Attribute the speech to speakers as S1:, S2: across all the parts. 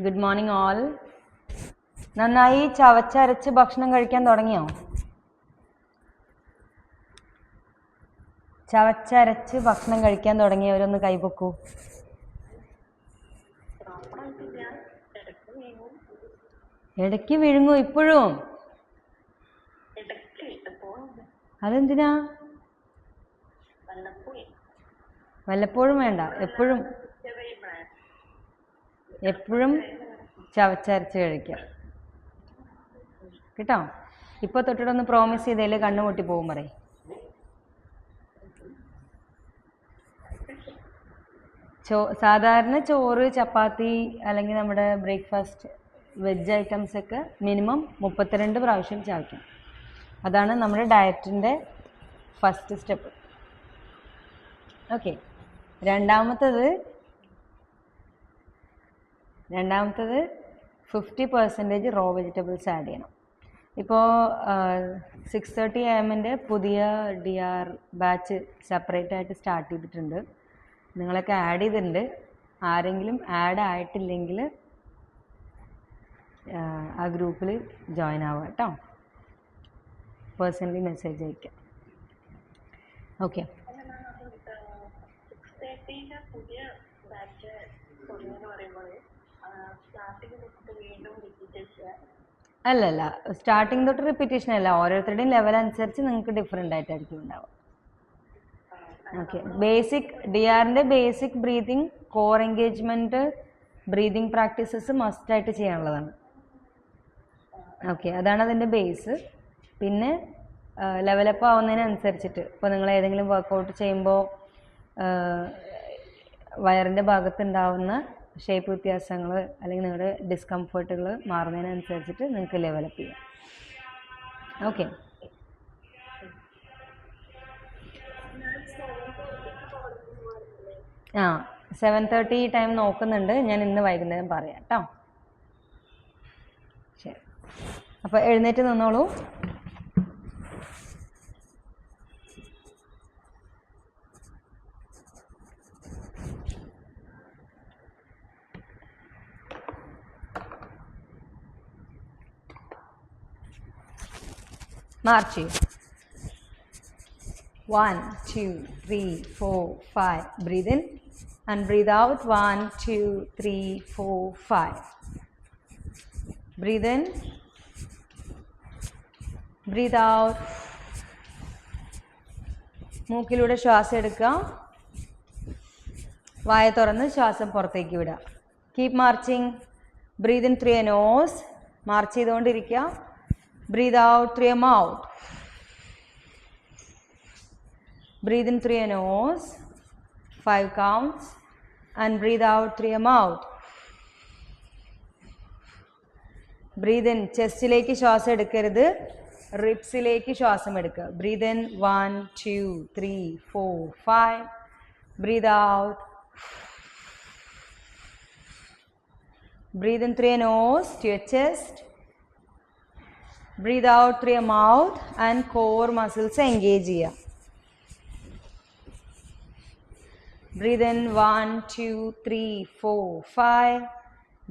S1: Good morning all. നന്നായി ചവച്ചരച്ച് ഭക്ഷണം കഴിക്കാൻ തുടങ്ങിയോ? ചവച്ചരച്ച് ഭക്ഷണം കഴിക്കാൻ തുടങ്ങിയവരൊന്ന് കൈപൊക്കൂ. ഇടയ്ക്ക് വിഴുങ്ങൂ ഇപ്പോഴും? അതെന്തിനാ? വല്ലപ്പോഴും വേണ്ട, എപ്പോഴും എപ്പോഴും ചവച്ചരച്ച് കഴിക്കാം കേട്ടോ. ഇപ്പോൾ തൊട്ടിട്ടൊന്ന് പ്രോമിസ് ചെയ്തേല് കണ്ണുമുട്ടി പോകും പറയും. സാധാരണ ചോറ്, ചപ്പാത്തി അല്ലെങ്കിൽ നമ്മുടെ ബ്രേക്ക്ഫാസ്റ്റ് വെജ് ഐറ്റംസ് ഒക്കെ മിനിമം 32 പ്രാവശ്യം ചവയ്ക്കും. അതാണ് നമ്മുടെ ഡയറ്റിൻ്റെ ഫസ്റ്റ് സ്റ്റെപ്പ്. ഓക്കെ. രണ്ടാമത്തത് 50% റോ വെജിറ്റബിൾസ് ആഡ് ചെയ്യണം. ഇപ്പോൾ 6:30 AM പുതിയ DR ബാച്ച് സെപ്പറേറ്റ് ആയിട്ട് സ്റ്റാർട്ട് ചെയ്തിട്ടുണ്ട്. നിങ്ങളൊക്കെ ആഡ് ചെയ്തിട്ടുണ്ട്. ആരെങ്കിലും ആഡ് ആയിട്ടില്ലെങ്കിൽ ആ ഗ്രൂപ്പിൽ ജോയിൻ ആവുക കേട്ടോ. പേഴ്സണലി മെസ്സേജ് അയക്കാം. ഓക്കെ. അല്ലല്ല, സ്റ്റാർട്ടിങ് തൊട്ട് റിപ്പീറ്റേഷൻ അല്ല. ഓരോരുത്തരുടെയും ലെവൽ അനുസരിച്ച് നിങ്ങൾക്ക് ഡിഫറെൻ്റ് ആയിട്ടായിരിക്കും ഉണ്ടാവുക. ഓക്കെ. DRൻ്റെ basic breathing, core engagement, breathing practices മസ്റ്റായിട്ട് ചെയ്യാനുള്ളതാണ്. ഓക്കെ, അതാണ് അതിൻ്റെ ബേസ്. പിന്നെ ലെവലപ്പ് ആവുന്നതിനനുസരിച്ചിട്ട് ഇപ്പോൾ നിങ്ങൾ ഏതെങ്കിലും വർക്കൗട്ട് ചെയ്യുമ്പോൾ വയറിൻ്റെ ഭാഗത്തുണ്ടാവുന്ന ഷേപ്പ് വ്യത്യാസങ്ങൾ അല്ലെങ്കിൽ നിങ്ങളുടെ ഡിസ്കംഫർട്ടുകൾ മാറുന്നതിനനുസരിച്ചിട്ട് നിങ്ങൾക്ക് ലെവലപ്പ് ചെയ്യാം. ഓക്കെ. ആ 7:30 ടൈം നോക്കുന്നുണ്ട്. ഞാൻ ഇന്ന് വൈകുന്നേരം പറയാം കേട്ടോ. ശരി, അപ്പോൾ എഴുന്നേറ്റ് നിന്നോളൂ. മാർച്ച് ചെയ്യും. 1 2 3 4 5. Breathe in and breathe out. 1 2 3 4 5. Breathe in, breathe out. മൂക്കിലൂടെ ശ്വാസം എടുക്കുക, വായ തുറന്ന് ശ്വാസം പുറത്തേക്ക് വിടുക. Keep marching. Breathe in through a nose, march ചെയ്തുകൊണ്ടിരിക്കുക. Breathe out through your mouth. Breathe in through your nose, 5 counts, and breathe out through your mouth. Breathe in, ചെസ്റ്റിലേക്ക് ശ്വാസം എടുക്കരുത്, റിബ്സിലേക്ക് ശ്വാസം എടുക്കുക. Breathe in 1 2 3 4 5. Breathe out. Breathe in through your nose to your chest. Breathe out through your mouth and core muscles engage here. Breathe in 1 2 3 4 5.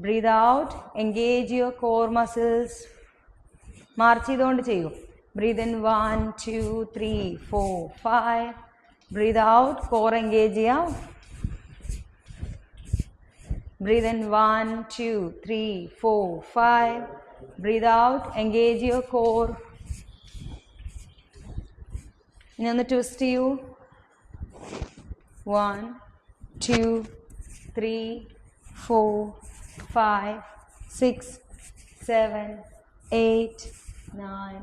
S1: Breathe out, engage your core muscles. March ചെയ്തുകൊണ്ട് ചെയ്യൂ. Breathe in 1 2 3 4 5. Breathe out, core engage here. Breathe in 1 2 3 4 5. Breathe out, engage your core. ഇനി ഒന്ന് twist ചെയ്യൂ. 1 2 3 4 5 6 7 8 9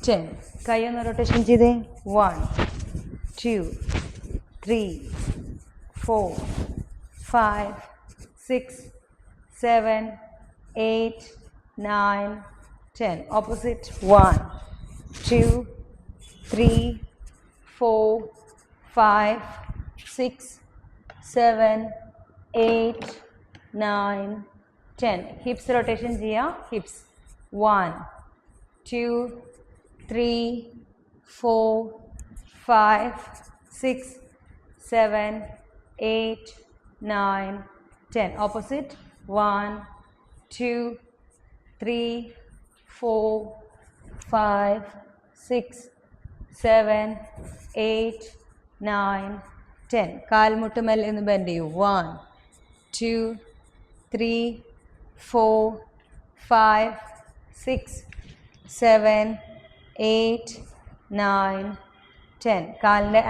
S1: 10. കൈ ഒന്ന് rotation ചെയ്തേ. 1 2 3 4 5 6 7 8 9 10. Opposite. 1 2 3 4 5 6 7 8 9 10. Hips rotation ചെയ്യാം. Hips. 1 2 3 4 5 6 7 8 9 10. Opposite. 1 2, 3, 4, 5, 6, 7, 8, 9, 10. കാൽമുട്ട് മെല്ലെ ഒന്ന് ബെൻഡ് ചെയ്യൂ. 1, 2, 3, 4, 5, 6, 7, 8, 9, 10. കാലിൻ്റെ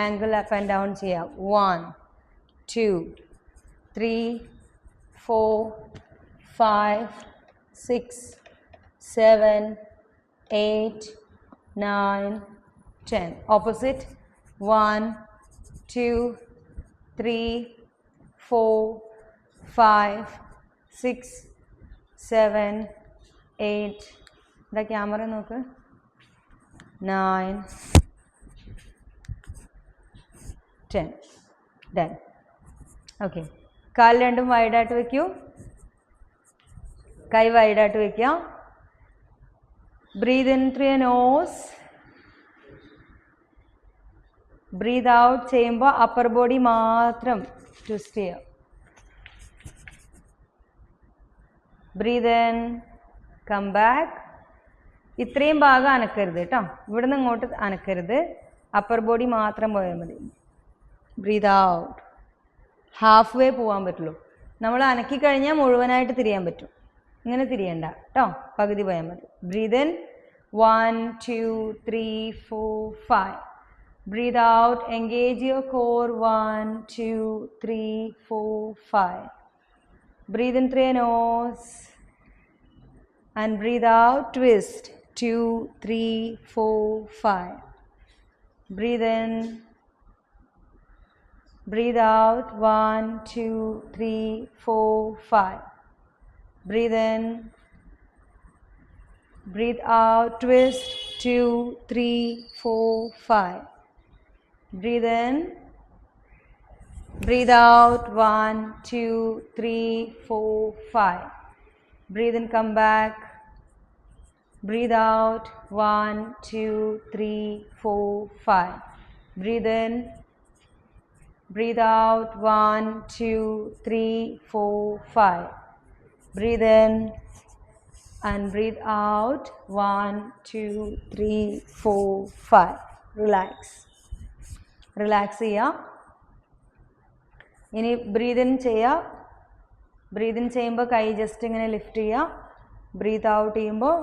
S1: ആംഗിൾ അപ്പ് ആൻഡ് ഡൗൺ ചെയ്യാം. 1, 2, 3, 4, 5, 6, 7, 8, 9, 10. Opposite. 1, 2, 3, 4, 5, 6, 7, 8. ഇതാ ക്യാമറ നോക്ക്. 9, 10. Done. ഓക്കെ. കാൽ രണ്ടും വൈഡായിട്ട് വയ്ക്കൂ. കൈ വൈഡായിട്ട് വയ്ക്കുക. Breathe in through your nose. Breathe out ചെയ്യുമ്പോൾ അപ്പർ ബോഡി മാത്രം ട്വിസ്റ്റ് ചെയ്യുക. Breathe in, come back. ഇത്രയും ഭാഗം അനക്കരുത് കേട്ടോ. ഇവിടെ നിന്ന് ഇങ്ങോട്ട് അനക്കരുത്. അപ്പർ ബോഡി മാത്രം പോയാൽ മതി. Breath out. ഹാഫ് വേ പോകാൻ പറ്റുള്ളൂ. നമ്മൾ അനക്കി കഴിഞ്ഞാൽ മുഴുവനായിട്ട് തിരിയാൻ പറ്റും. ഇങ്ങനെ തിരിയണ്ട കേട്ടോ. പകുതി പോയാൽ മതി. Breathe in 1, 2, 3, 4, 5. Breathe out, engage your core. 1, 2, 3, 4, 5. Breathe in through your nose and breathe out, twist. 2, 3, 4, 5. Breathe in, breathe out. 1, 2, 3, 4, 5. Breathe in, breathe out, twist. 2, 3, 4, 5. Breathe in, breathe out. 1, 2, 3, 4, 5. Breathe in, come back. Breathe out. 1, 2, 3, 4, 5. Breathe in, breathe out. 1, 2, 3, 4, 5. Breathe in and breathe out. 1, 2, 3, 4, 5. Relax. Relax ചെയ്യുക. ഇനി breathe in ചെയ്യുക. Breathe in ചെയ്യുമ്പോൾ കൈ just ഇങ്ങനെ lift ചെയ്യുക. Breathe out ചെയ്യുമ്പോൾ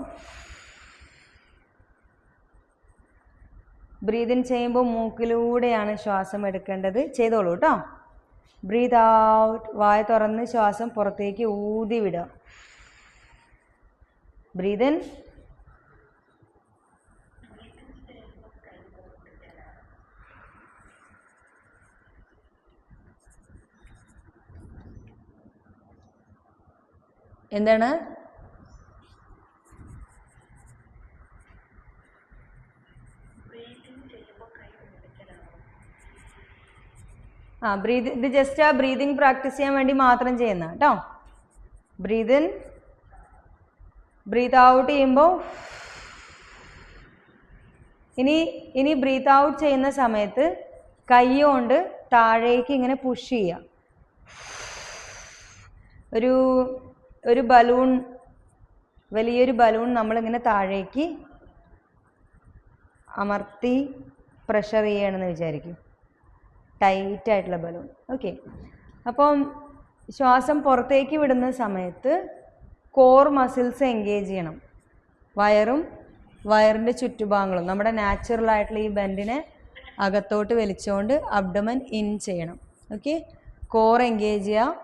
S1: breathe in ചെയ്യുമ്പോൾ മൂക്കിലൂടെയാണ് ശ്വാസം എടുക്കേണ്ടത്. ചെയ്തോളൂ കേട്ടോ. Breathe out. വായ തുറന്ന് ശ്വാസം പുറത്തേക്ക് ഊതി വിടുക. ബ്രീത്ത് ഇൻ, എന്താണ്? ഇത് ജസ്റ്റ് ആ ബ്രീതിങ് പ്രാക്ടീസ് ചെയ്യാൻ വേണ്ടി മാത്രം ചെയ്യുന്ന കേട്ടോ. ബ്രീത്ത് ഇൻ, ബ്രീത്ത് ഔട്ട് ചെയ്യുമ്പോൾ ഇനി ബ്രീത്ത് ഔട്ട് ചെയ്യുന്ന സമയത്ത് കൈ കൊണ്ട് താഴേക്ക് ഇങ്ങനെ പുഷ് ചെയ്യുക. ഒരു ബലൂൺ, വലിയൊരു ബലൂൺ നമ്മളിങ്ങനെ താഴേക്ക് അമർത്തി പ്രഷർ ചെയ്യണമെന്ന് വിചാരിക്കും. ടൈറ്റായിട്ടുള്ള ബലൂൺ. ഓക്കെ. അപ്പം ശ്വാസം പുറത്തേക്ക് വിടുന്ന സമയത്ത് കോർ മസിൽസ് എൻഗേജ് ചെയ്യണം. വയറിൻ്റെ ചുറ്റുഭാഗങ്ങളും നമ്മുടെ നാച്ചുറലായിട്ടുള്ള ഈ ബെൻഡിനെ അകത്തോട്ട് വലിച്ചുകൊണ്ട് അബ്ഡമൻ ഇൻ ചെയ്യണം. ഓക്കെ. കോർ എൻഗേജ് ചെയ്യുക.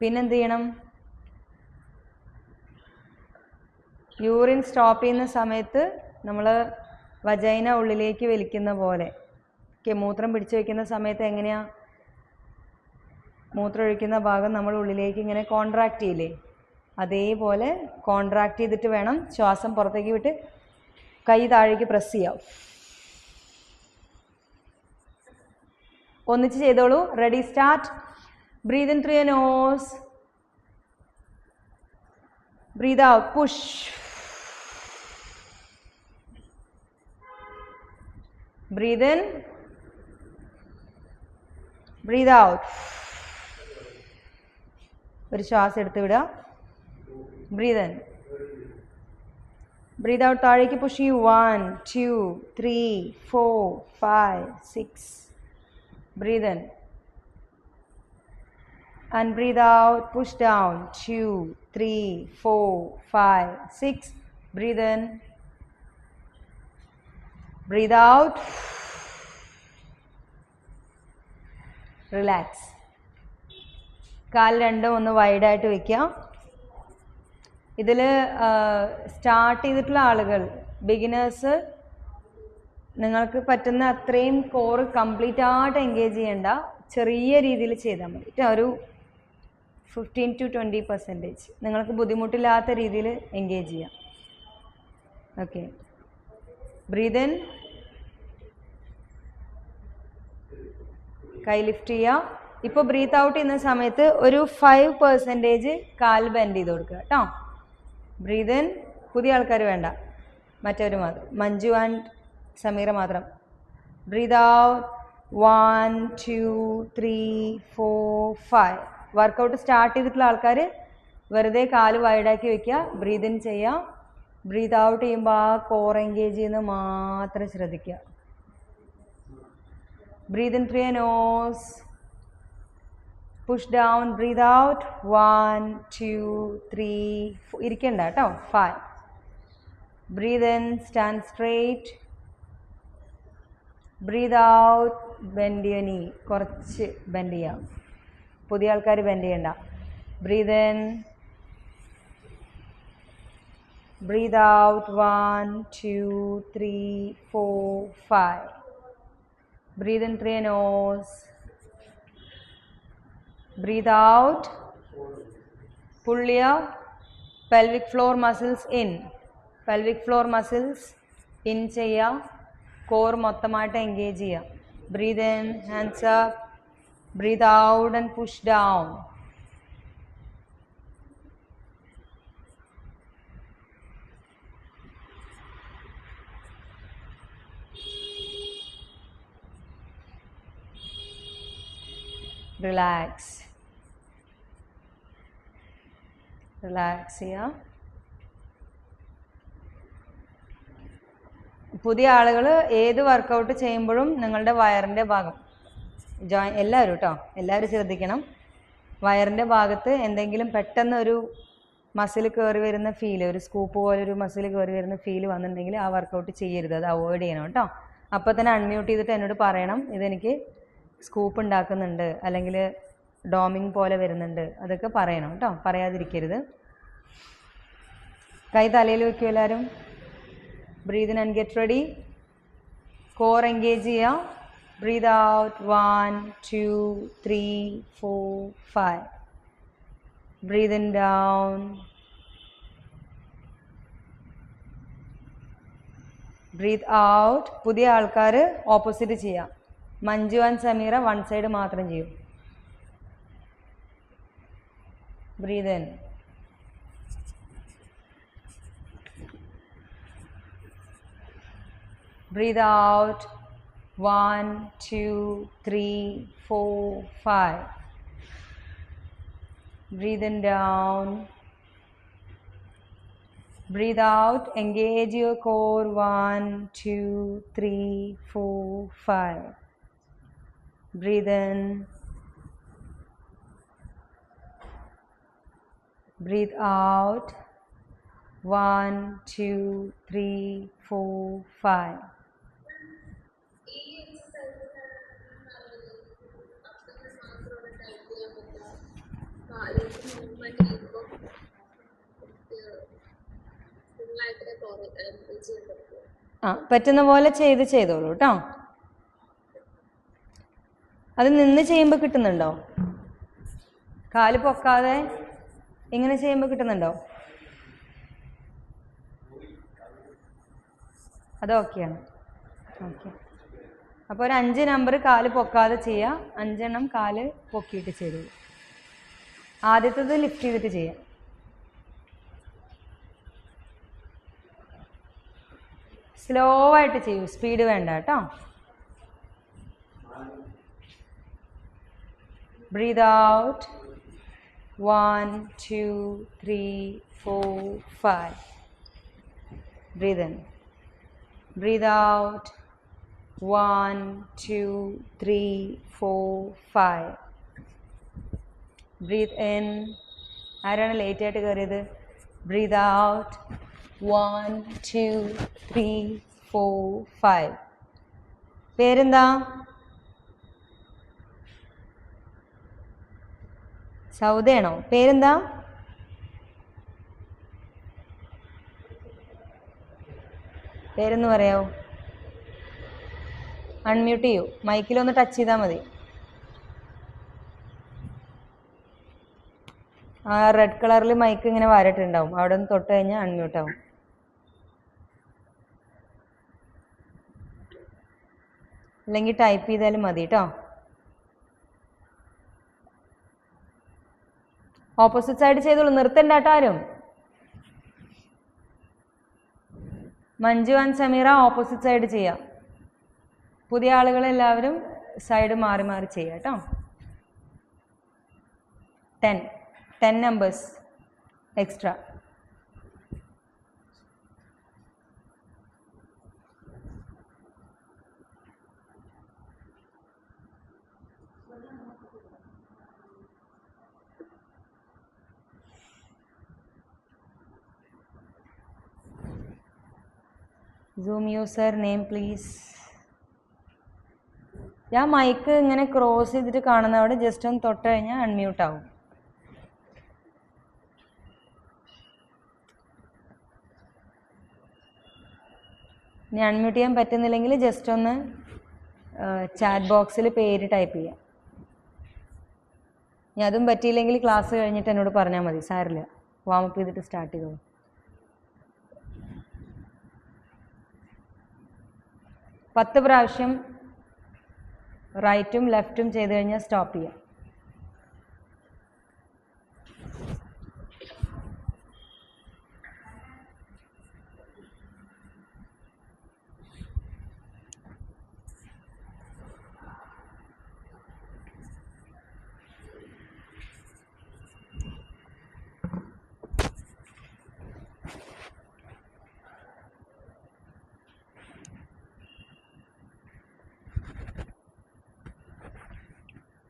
S1: പിന്നെന്ത് ചെയ്യണം? യൂറിൻ സ്റ്റോപ്പ് ചെയ്യുന്ന സമയത്ത് നമ്മൾ വജൈന ഉള്ളിലേക്ക് വലിക്കുന്ന പോലെ. ഓക്കെ. മൂത്രം പിടിച്ചു വയ്ക്കുന്ന സമയത്ത് എങ്ങനെയാണ്? മൂത്രം ഒഴിക്കുന്ന ഭാഗം നമ്മൾ ഉള്ളിലേക്ക് ഇങ്ങനെ കോൺട്രാക്റ്റ് ചെയ്യില്ലേ? അതേപോലെ കോൺട്രാക്റ്റ് ചെയ്തിട്ട് വേണം ശ്വാസം പുറത്തേക്ക് വിട്ട് കൈ താഴേക്ക് പ്രസ് ചെയ്യാം. ഒന്നിച്ച് ചെയ്തോളൂ. Ready, start. Breathe in through your nose. Breathe out, push. Breathe in, breathe out. ഒരു ശ്വാസം എടുത്ത് വിടുക. Breathe in. Breathe out. താഴേക്ക് പുഷ് ചെയ്യൂ. 1 2 3 4 5 6. Breathe in. And breathe out. Push down. 2 3 4 5 6. Breathe in. Breathe out. Relax. കാൽ രണ്ടും ഒന്ന് വൈഡായിട്ട് വയ്ക്കുക. ഇതിൽ സ്റ്റാർട്ട് ചെയ്തിട്ടുള്ള ആളുകൾ, ബിഗിനേഴ്സ്, നിങ്ങൾക്ക് പറ്റുന്ന അത്രയും കോർ കംപ്ലീറ്റ് ആയിട്ട് എൻഗേജ് ചെയ്യേണ്ട, ചെറിയ രീതിയിൽ ചെയ്താൽ മതി. ഒരു 15 to 20% നിങ്ങൾക്ക് ബുദ്ധിമുട്ടില്ലാത്ത രീതിയിൽ എൻഗേജ് ചെയ്യാം. ഓക്കെ. Breath in. കൈ ലിഫ്റ്റ് ചെയ്യുക. ഇപ്പോൾ ബ്രീത്ത് ഔട്ട് ചെയ്യുന്ന സമയത്ത് ഒരു 5% കാൽ ബെൻഡ് ചെയ്ത് കൊടുക്കുക കേട്ടോ. Breath in. പുതിയ ആൾക്കാർ വേണ്ട, മറ്റവർ മാത്രം, മഞ്ജു ആൻഡ് സമീറ മാത്രം. Breath out. 1 2 3 4 5. വർക്കൗട്ട് സ്റ്റാർട്ട് ചെയ്തിട്ടുള്ള ആൾക്കാർ വെറുതെ കാല് വൈഡാക്കി വെക്കുക. ബ്രീത് ഇൻ ചെയ്യുക. ബ്രീത് ഔട്ട് ചെയ്യുമ്പോൾ ആ കോർ എൻഗേജ് ചെയ്യുന്നത് മാത്രം ശ്രദ്ധിക്കുക. Breathe in through your nose. Push down. Breathe out. 1 2 3 4. ഇരിക്കണ്ട കേട്ടോ. 5. Breathe in. Stand straight. Breathe out. Bend your knee. കുറച്ച് ബെൻഡ് ചെയ്യാം. പുതിയ ആൾക്കാർ ബെൻഡ് ചെയ്യണ്ട. Breathe in. Breathe out. 1 2 3 4 5. Breathe in through your nose. Breathe out. Pull your pelvic floor muscles in. Pelvic floor muscles in ചെയ്യുക. Core മൊത്തമായിട്ട് engage ചെയ്യുക. Breathe in, hands up. Breathe out and push down. Relax. Relax ചെയ്യുക. പുതിയ ആളുകൾ ഏത് workout ചെയ്യുമ്പോഴും നിങ്ങളുടെ വയറിൻ്റെ ഭാഗം എല്ലാവരും കേട്ടോ, എല്ലാവരും ശ്രദ്ധിക്കണം. വയറിൻ്റെ ഭാഗത്ത് എന്തെങ്കിലും പെട്ടെന്ന് ഒരു മസിൽ കയറി വരുന്ന ഫീല്, ഒരു സ്കൂപ്പ് പോലെ ഒരു മസിൽ കയറി വരുന്ന ഫീല് വന്നിട്ടുണ്ടെങ്കിൽ ആ വർക്കൗട്ട് ചെയ്യരുത്, അത് അവോയ്ഡ് ചെയ്യണം കേട്ടോ. അപ്പോൾ തന്നെ അൺമ്യൂട്ട് ചെയ്തിട്ട് എന്നോട് പറയണം, ഇതെനിക്ക് സ്കൂപ്പ് ഉണ്ടാക്കുന്നുണ്ട് അല്ലെങ്കിൽ ഡോമിങ് പോലെ വരുന്നുണ്ട്, അതൊക്കെ പറയണം കേട്ടോ, പറയാതിരിക്കരുത്. കൈ തലയിൽ വയ്ക്കും എല്ലാവരും. Breathe in and get ready. Core engage ചെയ്യാം. Breathe out. 1 2 3 4 5. Breathe in down. Breathe out. പുതിയ ആൾക്കാർ ഓപ്പോസിറ്റ് ചെയ്യാം. Manju and Sameera one side മാത്രം ചെയ്യും. Breathe in. Breathe out. 1 2 3 4 5. Breathe in down. Breathe out. Engage your core. 1 2 3 4 5. Breathe in. Breathe out. 1 2 3 4 5. പറ്റുന്ന പോലെ ചെയ്തോളൂ കേട്ടോ. അത് നിന്ന് ചെയ്യുമ്പോൾ കിട്ടുന്നുണ്ടോ? കാല് പൊക്കാതെ ഇങ്ങനെ ചെയ്യുമ്പോൾ കിട്ടുന്നുണ്ടോ? അതൊക്കെയാണ്. ഓക്കെ. അപ്പോൾ ഒരു 5 നമ്പർ കാല് പൊക്കാതെ ചെയ്യുക, 5 എണ്ണം കാല് പൊക്കിയിട്ട് ചെയ്തോളൂ. ആദ്യത്തേത് ലിഫ്റ്റ് ചെയ്തിട്ട് ചെയ്യാം. സ്ലോ ആയിട്ട് ചെയ്യൂ, സ്പീഡ് വേണ്ട കേട്ടോ. Breathe out. 1 2 3 4 5. Breathe in. Breathe out. 1 2 3 4 5. Breathe in. ആരാണ് ലേറ്റ് ആയിട്ട് കയറിയത്? Breathe out. 1 2 3 4 5. പേരെന്താ? സൗദയാണോ? പേരെന്താ? പേരെന്ന് പറയാവോ? അൺമ്യൂട്ട് ചെയ്യൂ. മൈക്കിലൊന്ന് ടച്ച് ചെയ്താൽ മതി. ആ റെഡ് കളറിൽ മൈക്ക് ഇങ്ങനെ വരട്ടുണ്ടാവും, അവിടെ നിന്ന് തൊട്ട് കഴിഞ്ഞാൽ അൺമ്യൂട്ട് ആവും. അല്ലെങ്കിൽ ടൈപ്പ് ചെയ്താലും മതി കേട്ടോ. ഓപ്പോസിറ്റ് സൈഡ് ചെയ്തോളൂ, നിർത്തണ്ട കേട്ടോ ആരും. Manju and Sameera opposite side ചെയ്യാം. പുതിയ ആളുകളെല്ലാവരും സൈഡ് മാറി മാറി ചെയ്യാം കേട്ടോ. 10 numbers extra. Zoom user name please. ഞാൻ മൈക്ക് ഇങ്ങനെ ക്രോസ് ചെയ്തിട്ട് കാണുന്നവിടെ ജസ്റ്റ് ഒന്ന് തൊട്ട് കഴിഞ്ഞാൽ അൺമ്യൂട്ട് ആവും. ഇനി അൺമ്യൂട്ട് ചെയ്യാൻ പറ്റുന്നില്ലെങ്കിൽ ജസ്റ്റ് ഒന്ന് ചാറ്റ് ബോക്സിൽ പേര് ടൈപ്പ് ചെയ്യാം. ഇനി അതും പറ്റിയില്ലെങ്കിൽ ക്ലാസ് കഴിഞ്ഞിട്ട് എന്നോട് പറഞ്ഞാൽ മതി, സാരില്ല. വാമപ്പ് ചെയ്തിട്ട് സ്റ്റാർട്ട് ചെയ്തോളൂ. പത്ത് പ്രാവശ്യം റൈറ്റും ലെഫ്റ്റും ചെയ്ത് കഴിഞ്ഞാൽ സ്റ്റോപ്പ് ചെയ്യാം.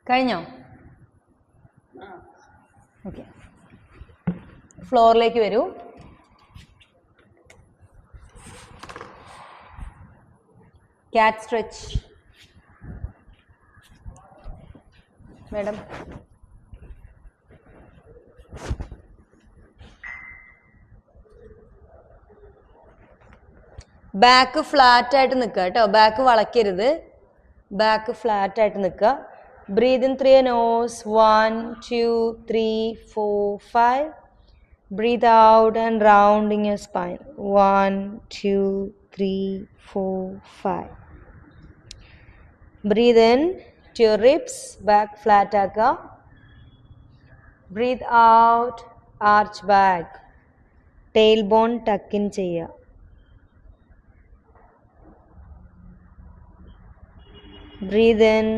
S1: കഴിഞ്ഞോ? ഓക്കെ, ഫ്ലോറിലേക്ക് വരൂ. Cat stretch. Madam back flat ആയിട്ട് നിൽക്കുക കേട്ടോ, ബാക്ക് വളയ്ക്കരുത്, ബാക്ക് ഫ്ലാറ്റ് ആയിട്ട് നിൽക്കുക. Breathe in through your nose. 1 2 3 4 5. Breathe out and rounding your spine. 1 2 3 4 5. Breathe in to your ribs, back flat akka. Breathe out, arch back. Tailbone tuck in cheya. Breathe in,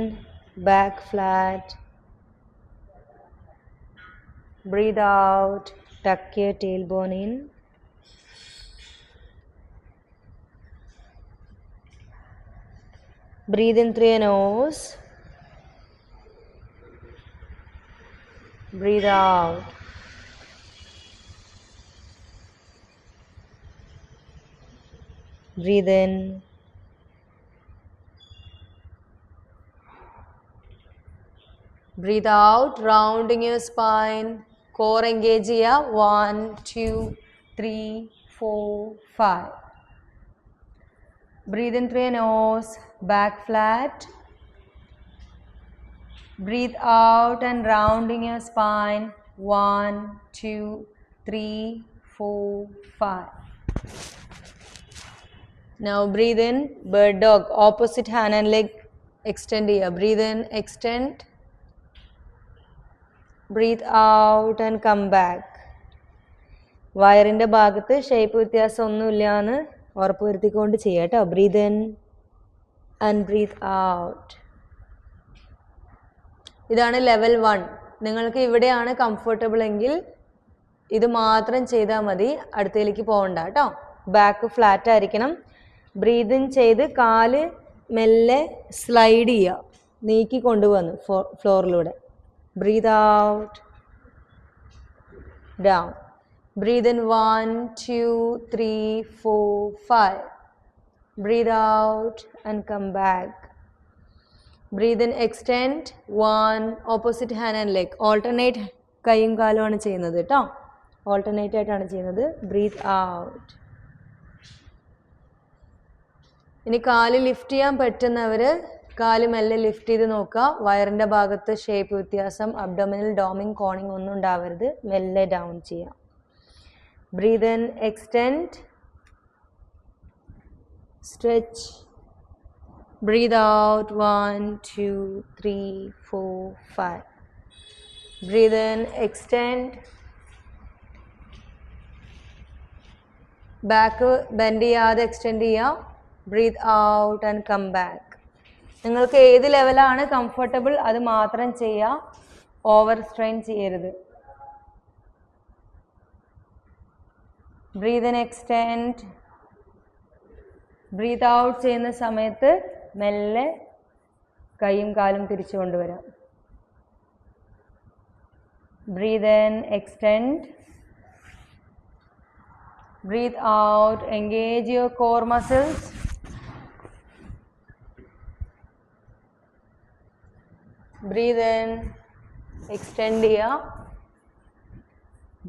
S1: back flat. Breathe out, tuck your tailbone in. Breathe in through your nose. Breathe out. Breathe in. Breathe out, rounding your spine. Core engage here. 1 2 3 4 5. Breathe in through your nose, back flat. Breathe out and rounding your spine. 1 2 3 4 5. Now breathe in, bird dog. Opposite hand and leg extend here. Breathe in, extend. Breathe out and come back. വയറിൻ്റെ ഭാഗത്ത് shape വ്യത്യാസം ഒന്നുമില്ലാന്ന് ഉറപ്പ് വരുത്തിക്കൊണ്ട് ചെയ്യാം കേട്ടോ. Breathe in and breathe out. ഇതാണ് level 1. നിങ്ങൾക്ക് ഇവിടെയാണ് കംഫർട്ടബിൾ എങ്കിൽ ഇത് മാത്രം ചെയ്താൽ മതി, അടുത്തതിലേക്ക് പോകണ്ട കേട്ടോ. ബാക്ക് ഫ്ലാറ്റ് ആയിരിക്കണം. ബ്രീത്ത് ഇൻ ചെയ്ത് കാല് മെല്ലെ സ്ലൈഡ് ചെയ്യുക, നീക്കി കൊണ്ടുവന്ന് ഫ്ലോറിലൂടെ. Breathe out, down. Breathe in 1 2 3 4 5. Breathe out and come back. Breathe in, extend 1, opposite hand and leg. Alternate കൈയും കാലുമാണ് ചെയ്യുന്നത് കേട്ടോ. ഓൾട്ടർനേറ്റ് ആയിട്ടാണ് ചെയ്യുന്നത്. Breathe out. ഇനി കാല് ലിഫ്റ്റ് ചെയ്യാൻ പറ്റുന്നവർ കാല് മെല്ലെ ലിഫ്റ്റ് ചെയ്ത് നോക്കുക. വയറിൻ്റെ ഭാഗത്ത് ഷേപ്പ് വ്യത്യാസം, അബ്ഡോമിനൽ ഡോമിങ് കോണിങ് ഒന്നും ഉണ്ടാവരുത്. മെല്ലെ ഡൗൺ ചെയ്യാം. Breathe in, extend, stretch. Breathe out 1 2 3 4 5. Breathe in, extend. Back bend ചെയ്യാതെ extend ചെയ്യുക. Breathe out and come back. നിങ്ങൾക്ക് ഏത് ലെവലാണ് കംഫർട്ടബിൾ അത് മാത്രം ചെയ്യുക, ഓവർ സ്ട്രെയിൻ ചെയ്യരുത്. Breathe in, extend. Breathe out ചെയ്യുന്ന സമയത്ത് മെല്ലെ കൈയും കാലും തിരിച്ചു കൊണ്ടുവരാം. Breathe in, extend. Breathe out, engage your core muscles. Breathe in, extend ചെയ്യുക.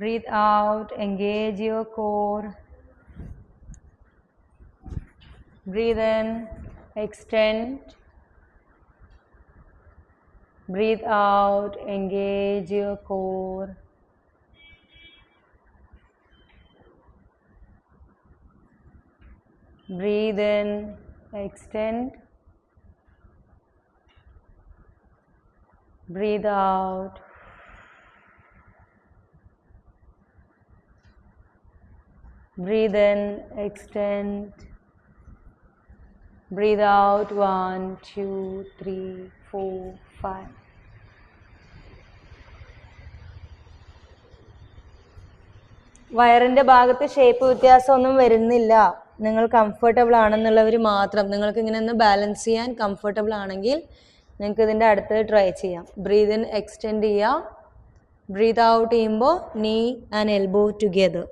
S1: Breathe out, engage your core. Breathe in, extend. Breathe out, engage your core. Breathe in, extend. Breathe out. Breathe in, extend. Breathe out 1 2 3 4 5. വയറിൻ്റെ ഭാഗത്ത് shape വ്യത്യാസമൊന്നും വരുന്നില്ല, നിങ്ങൾ comfortable ആണെന്നുള്ളവർ മാത്രം. നിങ്ങൾക്ക് ഇങ്ങനെ ഒന്ന് ബാലൻസ് ചെയ്യാൻ കംഫർട്ടബിൾ ആണെങ്കിൽ നിങ്ങൾക്ക് ഇതിൻ്റെ അടുത്ത് ട്രൈ ചെയ്യാം. ബ്രീത്ത് ഇൻ, എക്സ്റ്റെൻഡ് ചെയ്യുക. ബ്രീത്ത് ഔട്ട് ചെയ്യുമ്പോൾ knee and elbow together.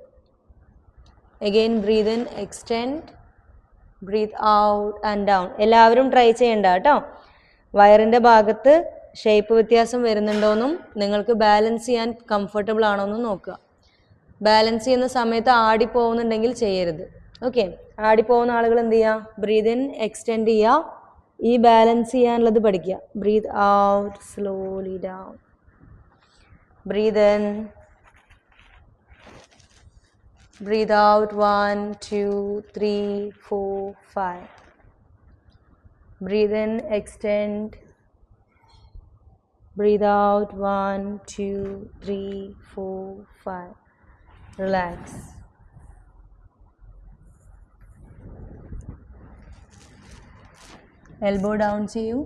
S1: Again breathe in, extend. Breathe out and down. എല്ലാവരും ട്രൈ ചെയ്യണ്ട കേട്ടോ. വയറിൻ്റെ ഭാഗത്ത് ഷേപ്പ് വ്യത്യാസം വരുന്നുണ്ടോയെന്നും നിങ്ങൾക്ക് ബാലൻസ് ചെയ്യാൻ കംഫർട്ടബിൾ ആണോയെന്നും നോക്കുക. ബാലൻസ് ചെയ്യുന്ന സമയത്ത് ആടിപ്പോകുന്നുണ്ടെങ്കിൽ ചെയ്യരുത്. ഓക്കെ, ആടിപ്പോകുന്ന ആളുകൾ എന്ത് ചെയ്യുക? ബ്രീത്ത് ഇൻ, എക്സ്റ്റെൻഡ് ചെയ്യുക. ഈ ബാലൻസ് ചെയ്യാനുള്ളത് പഠിക്കുക. Breathe out, slowly down. Breathe in, breathe out 1 2 3 4 5. Breathe in, extend. Breathe out 1 2 3 4 5. Relax. Elbow down ചെയ്യൂ.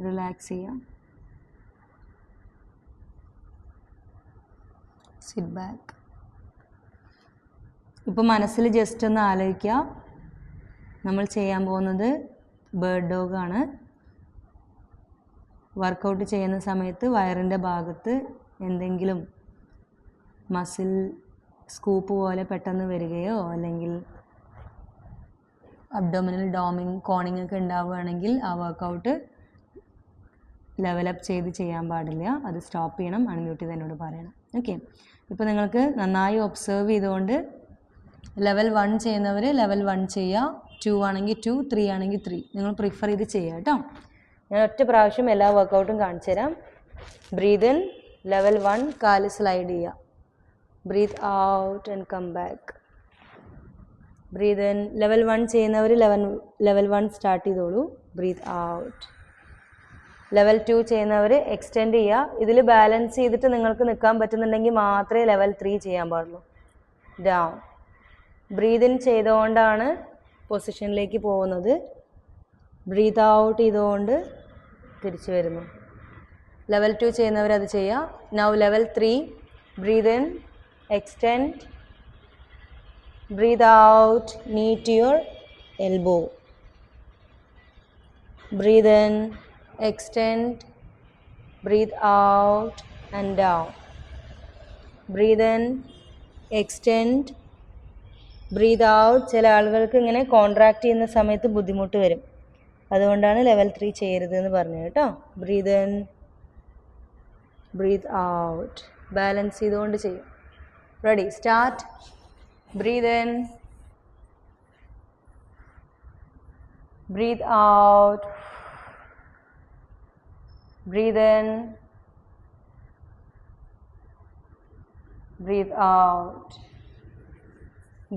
S1: റിലാക്സ് ചെയ്യാം. Sit back. ഇപ്പോൾ മനസ്സിൽ ജസ്റ്റ് ഒന്ന് ആലോചിക്കുക, നമ്മൾ ചെയ്യാൻ പോകുന്നത് ബേർഡ് ഡോഗാണ്. വർക്കൗട്ട് ചെയ്യുന്ന സമയത്ത് വയറിൻ്റെ ഭാഗത്ത് എന്തെങ്കിലും മസിൽ സ്കൂപ്പ് പോലെ പെട്ടെന്ന് വരികയോ അല്ലെങ്കിൽ അബ്ഡോമിനൽ ഡോമിങ് കോണിങ് ഒക്കെ ഉണ്ടാവുകയാണെങ്കിൽ ആ വർക്കൗട്ട് ലെവലപ്പ് ചെയ്ത് ചെയ്യാൻ പാടില്ല. അത് സ്റ്റോപ്പ് ചെയ്യണം. അൺമ്യൂട്ട് ചെയ്ത് എന്നോട് പറയണം. ഓക്കെ, ഇപ്പോൾ നിങ്ങൾക്ക് നന്നായി ഒബ്സർവ് ചെയ്തുകൊണ്ട് ലെവൽ 1 ചെയ്യുന്നവർ ലെവൽ 1 ചെയ്യുക. 2 ആണെങ്കിൽ 2, 3 ആണെങ്കിൽ 3 നിങ്ങൾ പ്രിഫർ ചെയ്ത് ചെയ്യുക കേട്ടോ. ഞാൻ ഒറ്റ പ്രാവശ്യം എല്ലാ വർക്കൗട്ടും കാണിച്ചു തരാം. ബ്രീത്ത് ഇൻ, ലെവൽ 1 കാല് സ്ലൈഡ് ചെയ്യുക. Breathe out and come back. Breathe in, level 1 ചെയ്യുന്നവർ ലെവൽ 1 സ്റ്റാർട്ട് ചെയ്തോളൂ. Breathe out. ലെവൽ 2 ചെയ്യുന്നവർ എക്സ്റ്റെൻഡ് ചെയ്യുക. ഇതിൽ ബാലൻസ് ചെയ്തിട്ട് നിങ്ങൾക്ക് നിൽക്കാൻ പറ്റുന്നുണ്ടെങ്കിൽ മാത്രമേ ലെവൽ 3 ചെയ്യാൻ പാടുള്ളൂ. ഡൗൺ. ബ്രീത്ത് ഇൻ ചെയ്തുകൊണ്ടാണ് പൊസിഷനിലേക്ക് പോകുന്നത്. ബ്രീത്ത് ഔട്ട് ചെയ്തുകൊണ്ട് തിരിച്ചു വരുന്നു. ലെവൽ 2 ചെയ്യുന്നവരത് ചെയ്യുക. Now level 3. Breath in, extend, breath out, knee to your elbow. Breathe in, extend, breathe out and down. Breathe in, extend, breathe out. ചില ആളുകൾക്ക് ഇങ്ങനെ കോൺട്രാക്ട് ചെയ്യുന്ന സമയത്ത് ബുദ്ധിമുട്ട് വരും. അതുകൊണ്ടാണ് ലെവൽ 3 ചെയ്യരുതെന്ന് പറഞ്ഞത് കേട്ടോ. Breath in, breathe out. Balance ചെയ്തുകൊണ്ട് ചെയ്യും. Ready, start. Breath in, breathe out, breathe in, breathe out.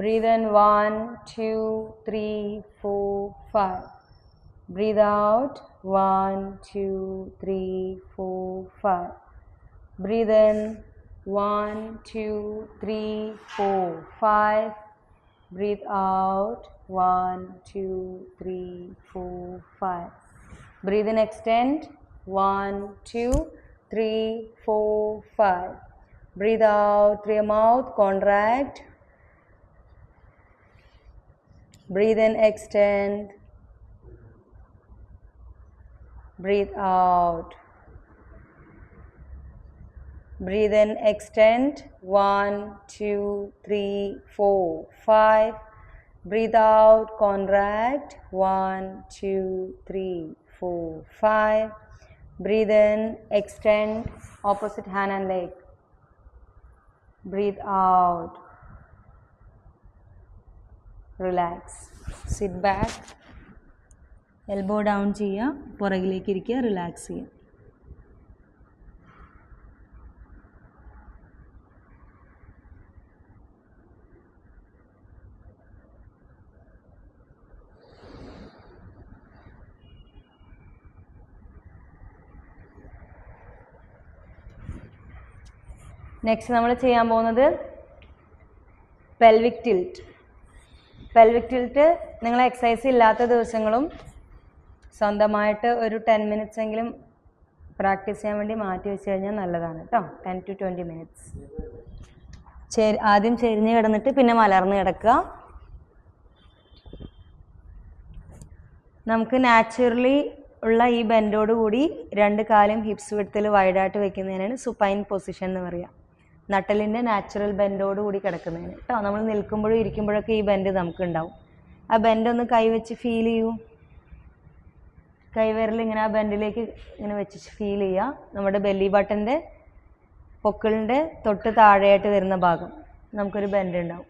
S1: Breathe in 1, 2, 3, 4, 5. Breathe out 1, 2, 3, 4, 5. Breathe in 1, 2, 3, 4, 5. Breathe out 1, 2, 3, 4, 5. Breathe in, extend 1, 2, 3, 4, 5. Breathe out through your mouth, contract. Breathe in, extend. Breathe out. Breathe in, extend 1, 2, 3, 4, 5. Breathe out, contract 1, 2, 3, 4, 5. Breathe in, extend opposite hand and leg. Breathe out. Relax. Sit back. Elbow down ചെയ്യുക, പുറകിലേക്ക് ഇരിക്കുക, relax ചെയ്യുക. Next നമ്മൾ ചെയ്യാൻ പോകുന്നത് pelvic tilt. Pelvic tilt നിങ്ങൾ exercise ഇല്ലാത്ത ദിവസങ്ങളും സ്വന്തമായിട്ട് ഒരു 10 മിനിറ്റ്സ് എങ്കിലും പ്രാക്ടീസ് ചെയ്യാൻ വേണ്ടി മാറ്റി വെച്ച് കഴിഞ്ഞാൽ നല്ലതാണ് കേട്ടോ. 10 to 20 മിനിറ്റ്സ്. ആദ്യം ചെരിഞ്ഞ് കിടന്നിട്ട് പിന്നെ മലർന്ന് കിടക്കുക. നമുക്ക് നാച്ചുറലി ഉള്ള ഈ ബെൻഡോട് കൂടി 2 കാലും ഹിപ്സ് വിഡ്ത്തിൽ വൈഡായിട്ട് വെക്കുന്നതിനാണ് സുപ്പൈൻ പൊസിഷൻ എന്ന് പറയുക. നട്ടലിൻ്റെ നാച്ചുറൽ ബെൻഡോട് കൂടി കിടക്കുന്നതിന് കേട്ടോ. നമ്മൾ നിൽക്കുമ്പോഴും ഇരിക്കുമ്പോഴൊക്കെ ഈ ബെൻഡ് നമുക്ക് ഉണ്ടാവും. ആ ബെൻഡ് ഒന്ന് കൈവച്ച് ഫീൽ ചെയ്യൂ. കൈവിരൽ ഇങ്ങനെ ആ ബെൻഡിലേക്ക് ഇങ്ങനെ വെച്ച് ഫീൽ ചെയ്യുക. നമ്മുടെ ബെല്ലി ബട്ടൻ്റെ പൊക്കിളിൻ്റെ തൊട്ട് താഴെയായിട്ട് വരുന്ന ഭാഗം നമുക്കൊരു ബെൻഡ് ഉണ്ടാവും.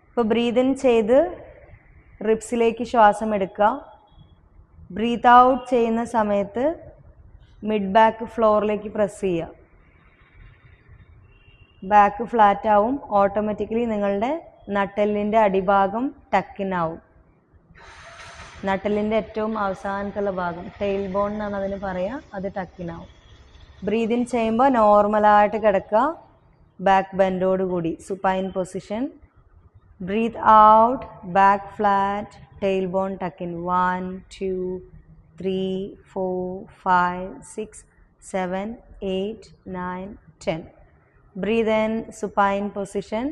S1: ഇപ്പോൾ ബ്രീത് ഇൻ ചെയ്ത് റിബ്സിലേക്ക് ശ്വാസം എടുക്കുക. ബ്രീത്ത് ഔട്ട് ചെയ്യുന്ന സമയത്ത് മിഡ് ബാക്ക് ഫ്ലോറിലേക്ക് പ്രസ് ചെയ്യുക. ബാക്ക് ഫ്ലാറ്റ് ആവും. ഓട്ടോമാറ്റിക്കലി നിങ്ങളുടെ നട്ടെല്ലിൻ്റെ അടിഭാഗം ടക്കിനാവും. നട്ടെല്ലിൻ്റെ ഏറ്റവും അവസാനത്തുള്ള ഭാഗം ടെയിൽ ബോൺ എന്നാണ് അതിന് പറയുക, അത് ടക്കിനാവും. ബ്രീത് ഇൻ ചെയ്യുമ്പോൾ നോർമലായിട്ട് കിടക്കുക, ബാക്ക് ബെൻഡോട് കൂടി supine position. Breathe out, back flat, tail bone tuck in. 1, 2, 3, 4, 5, 6, 7, 8, 9, 10. Breathe in, supine position.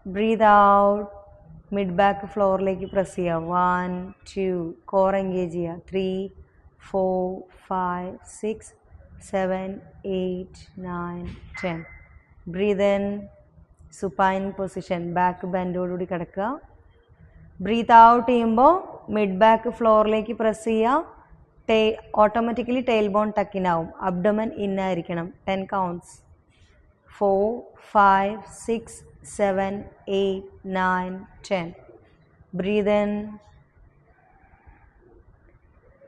S1: Breathe out, mid back floor like press here. 1, 2, core engage here. 3, 4, 5, 6, 7, 8, 9, 10. Breathe in, supine position. Back bend ഓടുകൂടി കിടക്കുക. Breathe out ചെയ്യുമ്പോൾ mid back ഫ്ലോറിലേക്ക് press ചെയ്യുക. Automatically tail bone ടക്കിനാവും. Abdomen ഇന്നായിരിക്കണം. 10 counts. 4, 5, 6, 7, 8, 9, 10. Breathe in.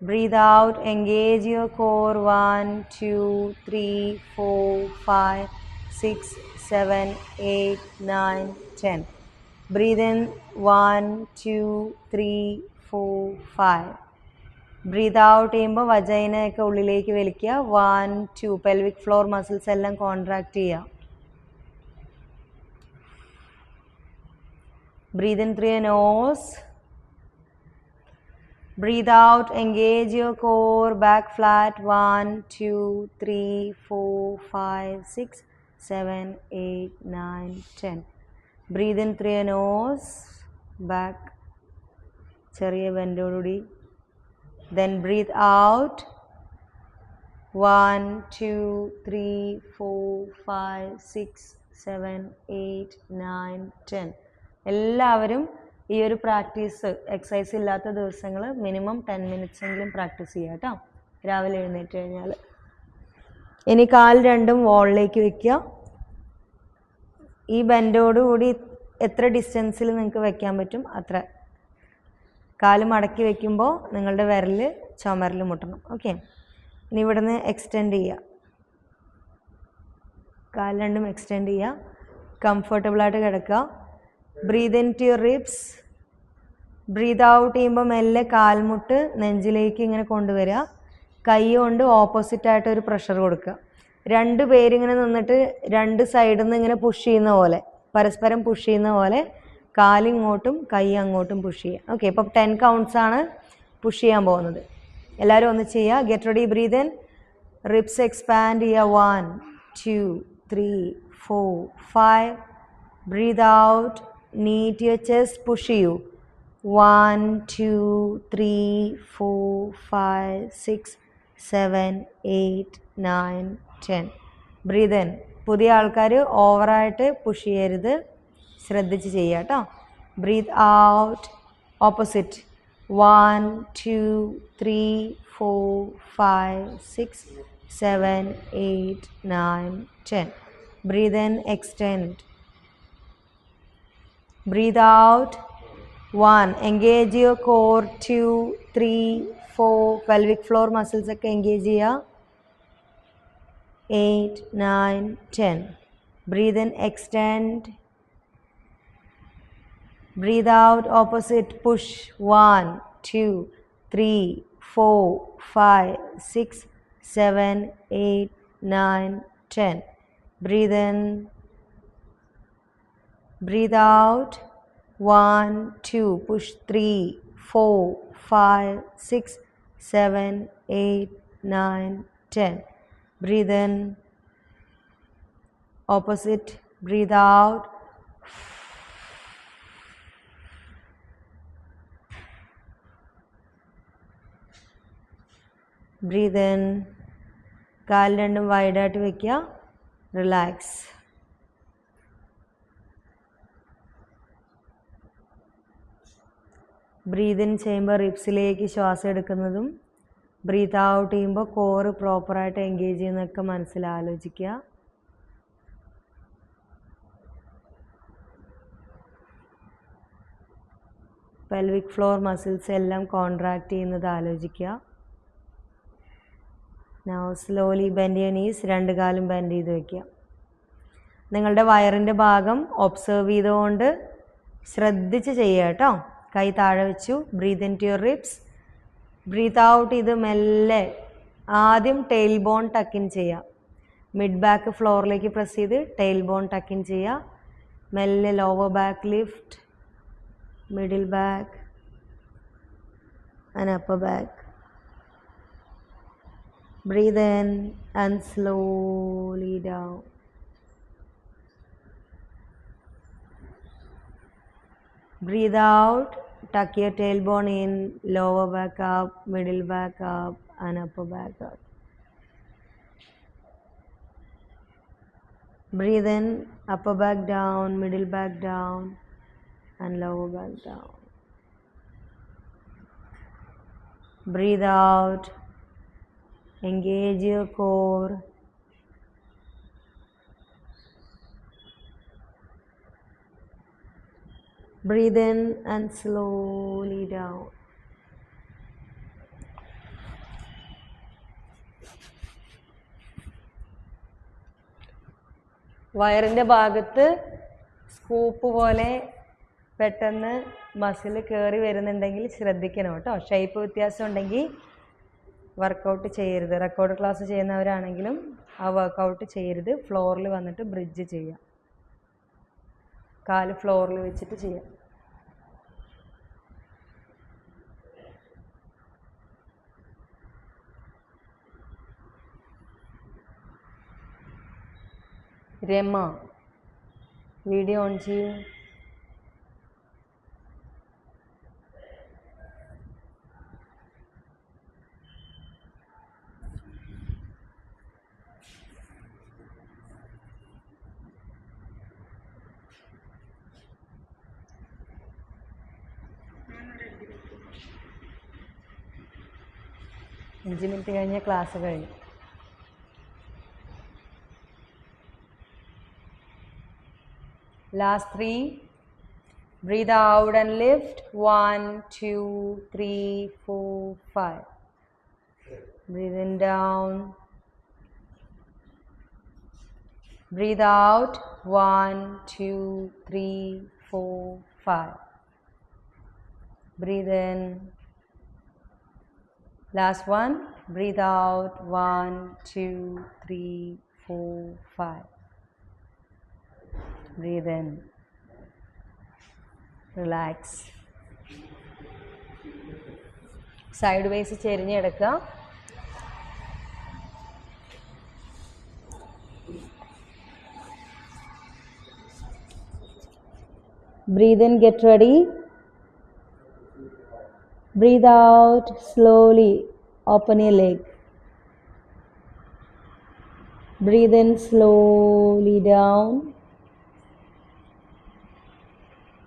S1: Breathe out. Engage your core. 1, 2, 3, 4, 5, 6, 7, 8, 9, 10. Breathe in. 1, 2, 3, 4, 5. Breathe out ചെയ്യുമ്പോൾ വജൈനയൊക്കെ ഉള്ളിലേക്ക് വലിക്കുക. 1, 2 പെൽവിക് ഫ്ലോർ മസിൽസ് എല്ലാം കോൺട്രാക്ട് ചെയ്യുക. Breathe in through your nose. Breathe out, engage your core, back flat. 1, 2, 3, 4, 5, 6, 7, 8, 9, 10. Breathe in through your nose, back. ചെറിയ ബെൻഡോടുകൂടി. Then breathe out. 1, 2, 3, 4, 5, 6, 7, 8, 9, 10. എല്ലാവരും ഈ ഒരു പ്രാക്ടീസ് എക്സസൈസ് ഇല്ലാത്ത ദിവസങ്ങൾ മിനിമം 10 minutes എങ്കിലും പ്രാക്ടീസ് ചെയ്യുക കേട്ടോ, രാവിലെ എഴുന്നേറ്റ് കഴിഞ്ഞാൽ. ഇനി കാൽ രണ്ടും വോളിലേക്ക് വയ്ക്കുക. ഈ ബെൻഡോടുകൂടി എത്ര ഡിസ്റ്റൻസിൽ നിങ്ങൾക്ക് വയ്ക്കാൻ പറ്റും അത്ര. കാല് മടക്കി വയ്ക്കുമ്പോൾ നിങ്ങളുടെ വിരൽ ചുമരിൽ മുട്ടണം. ഓക്കെ, ഇനി ഇവിടുന്ന് എക്സ്റ്റെൻഡ് ചെയ്യുക. കാല് രണ്ടും എക്സ്റ്റെൻഡ് ചെയ്യുക. കംഫർട്ടബിളായിട്ട് കിടക്കുക. Breathe in to your ribs. Breathe out ചെയ്യുമ്പോൾ മെല്ലെ കാൽമുട്ട് നെഞ്ചിലേക്ക് ഇങ്ങനെ കൊണ്ടുവരിക. കൈ കൊണ്ട് ഓപ്പോസിറ്റായിട്ട് ഒരു പ്രഷർ കൊടുക്കുക. രണ്ട് പേരിങ്ങനെ നിന്നിട്ട് രണ്ട് സൈഡിൽ നിന്ന് ഇങ്ങനെ പുഷ് ചെയ്യുന്ന പോലെ, പരസ്പരം പുഷ് ചെയ്യുന്ന പോലെ കാലിങ്ങോട്ടും കൈ അങ്ങോട്ടും പുഷ് ചെയ്യുക. ഓക്കെ, ഇപ്പം 10 counts ആണ് പുഷ് ചെയ്യാൻ പോകുന്നത്. എല്ലാവരും ഒന്ന് ചെയ്യുക. Get ready. Breathe in, ribs expand ചെയ്യുക. 1, 2, 3, 4, 5. Breathe out, knit your chest, push ചെയ്യൂ. 1, 2, 3, 4, 5, 6, 7, 8, 9, 10. Breathe in. പുതിയ ആൾക്കാർ ഓവറായിട്ട് പുഷ് ചെയ്യരുത്, ശ്രദ്ധിച്ച് ചെയ്യുക കേട്ടോ. Breathe out, opposite. 1, 2, 3, 4, 5, 6, 7, 8, 9, 10. Breathe in, extend. Breathe out. 1. Engage your core. 2, 3, 4. Pelvic floor muscles ഒക്കെ engage ചെയ്യുക. 8, 9, 10. Breathe in, extend. Breathe out, opposite, push. 1, 2, 3, 4, 5, 6, 7, 8, 9, 10. Breathe in. Breathe out. 1, 2, push. 3, 4, 5, 6, 7, 8, 9, 10. Breathe in. Opposite. Breathe out. Breathe in. കാൽ രണ്ടും വൈഡായിട്ട് വയ്ക്കുക. Relax. Breath in ചെയ്യുമ്പോൾ റിബ്സിലേക്ക് ശ്വാസം എടുക്കുന്നതും breathe out ചെയ്യുമ്പോൾ കോറ് പ്രോപ്പറായിട്ട് എൻഗേജ് ചെയ്യുന്നതൊക്കെ മനസ്സിൽ ആലോചിക്കുക. പെൽവിക് ഫ്ലോർ മസിൽസ് എല്ലാം കോൺട്രാക്റ്റ് ചെയ്യുന്നത് ആലോചിക്കുക. Now slowly bend your knees. രണ്ട് കാലും ബെൻഡ് ചെയ്ത് വയ്ക്കുക. നിങ്ങളുടെ വയറിൻ്റെ ഭാഗം ഒബ്സർവ് ചെയ്തുകൊണ്ട് ശ്രദ്ധിച്ച് ചെയ്യുക കേട്ടോ. കൈ താഴെ വെച്ചു. Breathe in to your ribs. Breathe out ചെയ്ത് മെല്ലെ ആദ്യം ടെയിൽ ബോൺ ടക്കിൻ ചെയ്യുക. മിഡ് ബാക്ക് ഫ്ലോറിലേക്ക് പ്രസ് ചെയ്ത് ടെയിൽ ബോൺ ടക്കിൻ ചെയ്യുക. മെല്ലെ lower back lift, middle back and upper back. Breathe in and slowly down. Breathe out. Tuck your tailbone in, lower back up, middle back up and upper back up. Breathe in, upper back down, middle back down and lower back down. Breathe out. Engage your core. Breathe in and slowly down. വയറിൻ്റെ ഭാഗത്ത് scoop പോലെ പെട്ടെന്ന് muscle കയറി വരുന്നുണ്ടെങ്കിൽ ശ്രദ്ധിക്കണം കേട്ടോ. Shape വ്യത്യാസം ഉണ്ടെങ്കിൽ വർക്കൗട്ട് ചെയ്യരുത്. റെക്കോർഡ് ക്ലാസ് ചെയ്യുന്നവരാണെങ്കിലും ആ വർക്കൗട്ട് ചെയ്യരുത്. ഫ്ലോറിൽ വന്നിട്ട് ബ്രിഡ്ജ് ചെയ്യുക. കാല് ഫ്ലോറിൽ വെച്ചിട്ട് ചെയ്യാം. രമ വീഡിയോ ഓൺ ചെയ്യൂ. അഞ്ച് മിനിറ്റ് കഴിഞ്ഞ ക്ലാസ് കഴിഞ്ഞു. Last 3. Breathe out and lift. 1, 2, 3, 4, 5. Breathe in down. Breathe out. 1, 2, 3, 4, 5. Breathe in. Last one. Breathe out. 1, 2, 3, 4, 5. Breathe in. Relax. Sideways ചെരിഞ്ഞ് എടുക്കുക. Breathe in, get ready. Breathe out slowly. Open your leg. Breathe in slowly down.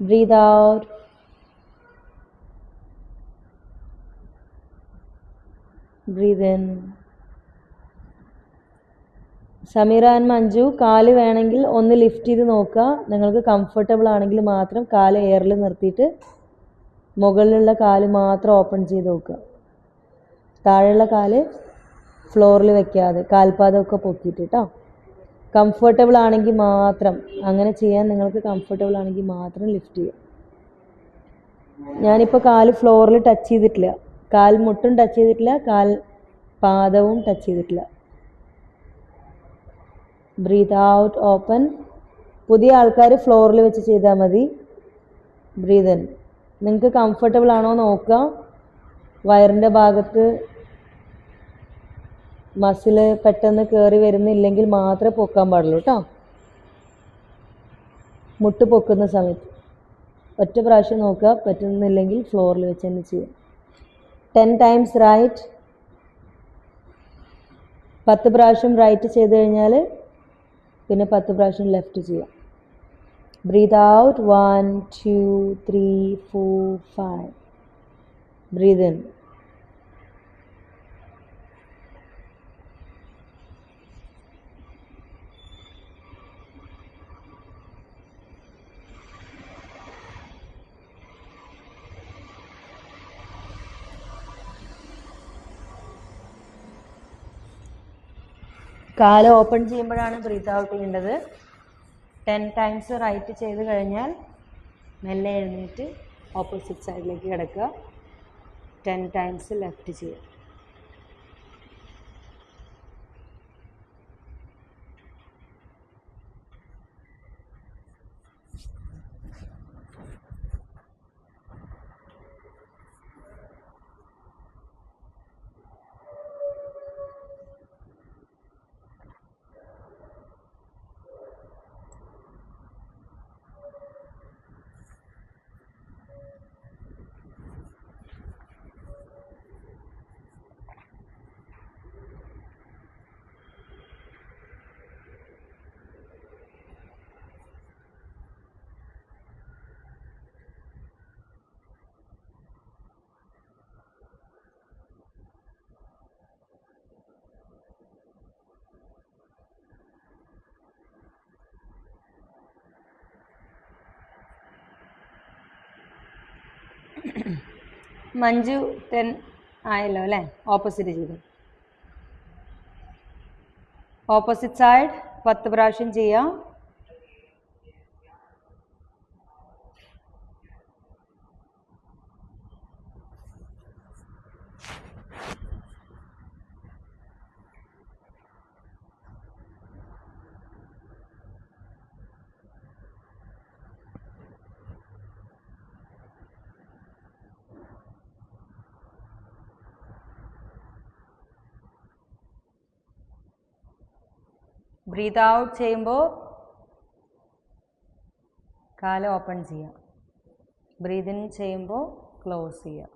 S1: Breathe out. Breathe in. Sameera and Manju, കാല് വേണമെങ്കിൽ ഒന്ന് lift ചെയ്ത് നോക്കുക. നിങ്ങൾക്ക് comfortable ആണെങ്കിൽ മാത്രം കാല് എയറിൽ നിർത്തിയിട്ട് മുകളിലുള്ള കാല് മാത്രം ഓപ്പൺ ചെയ്ത് നോക്കുക. താഴെയുള്ള കാല് ഫ്ലോറിൽ വെക്കാതെ കാൽപാദമൊക്കെ പൊക്കിയിട്ട് കേട്ടോ. കംഫർട്ടബിൾ ആണെങ്കിൽ മാത്രം അങ്ങനെ ചെയ്യാൻ, നിങ്ങൾക്ക് കംഫർട്ടബിൾ ആണെങ്കിൽ മാത്രം ലിഫ്റ്റ് ചെയ്യുക. ഞാനിപ്പോൾ കാല് ഫ്ലോറിൽ ടച്ച് ചെയ്തിട്ടില്ല, കാൽ മുട്ടും ടച്ച് ചെയ്തിട്ടില്ല, കാൽ പാദവും ടച്ച് ചെയ്തിട്ടില്ല. Breathe out, open. പുതിയ ആൾക്കാർ ഫ്ലോറിൽ വെച്ച് ചെയ്താൽ മതി. Breathe in. നിങ്ങൾക്ക് കംഫർട്ടബിൾ ആണോ നോക്കുക. വയറിൻ്റെ ഭാഗത്ത് മസിൽ പെട്ടെന്ന് കയറി വരുന്നില്ലെങ്കിൽ മാത്രമേ പൊക്കാൻ പാടുള്ളൂ കേട്ടോ. മുട്ട് പൊക്കുന്ന സമയത്ത് ഒറ്റ പ്രാവശ്യം നോക്കുക. പറ്റുന്നില്ലെങ്കിൽ ഫ്ലോറിൽ വെച്ച് തന്നെ ചെയ്യാം. 10 times റൈറ്റ്. 10 പ്രാവശ്യം റൈറ്റ് ചെയ്ത് കഴിഞ്ഞാൽ പിന്നെ 10 പ്രാവശ്യം ലെഫ്റ്റ് ചെയ്യാം. Breathe out. 1, 2, 3, 4, 5. Breathe in. കാല് ഓപ്പൺ ചെയ്യുമ്പോഴാണ് ബ്രീത്ത് ഔട്ട് ചെയ്യേണ്ടത്. 10 times റൈറ്റ് ചെയ്ത് കഴിഞ്ഞാൽ മെല്ലെ എഴുന്നേറ്റ് ഓപ്പോസിറ്റ് സൈഡിലേക്ക് കിടക്കുക. 10 times ലെഫ്റ്റ് ചെയ്യുക. മഞ്ജു 10 ആയല്ലോ അല്ലേ? ഓപ്പോസിറ്റ് ചെയ്തു. ഓപ്പോസിറ്റ് സൈഡ് 10 പ്രാവശ്യം ചെയ്യാം. ബ്രീത്ത് ഔട്ട് ചെയ്യുമ്പോൾ കാല് ഓപ്പൺ ചെയ്യുക. ബ്രീത്ത് ഇൻ ചെയ്യുമ്പോൾ ക്ലോസ് ചെയ്യുക.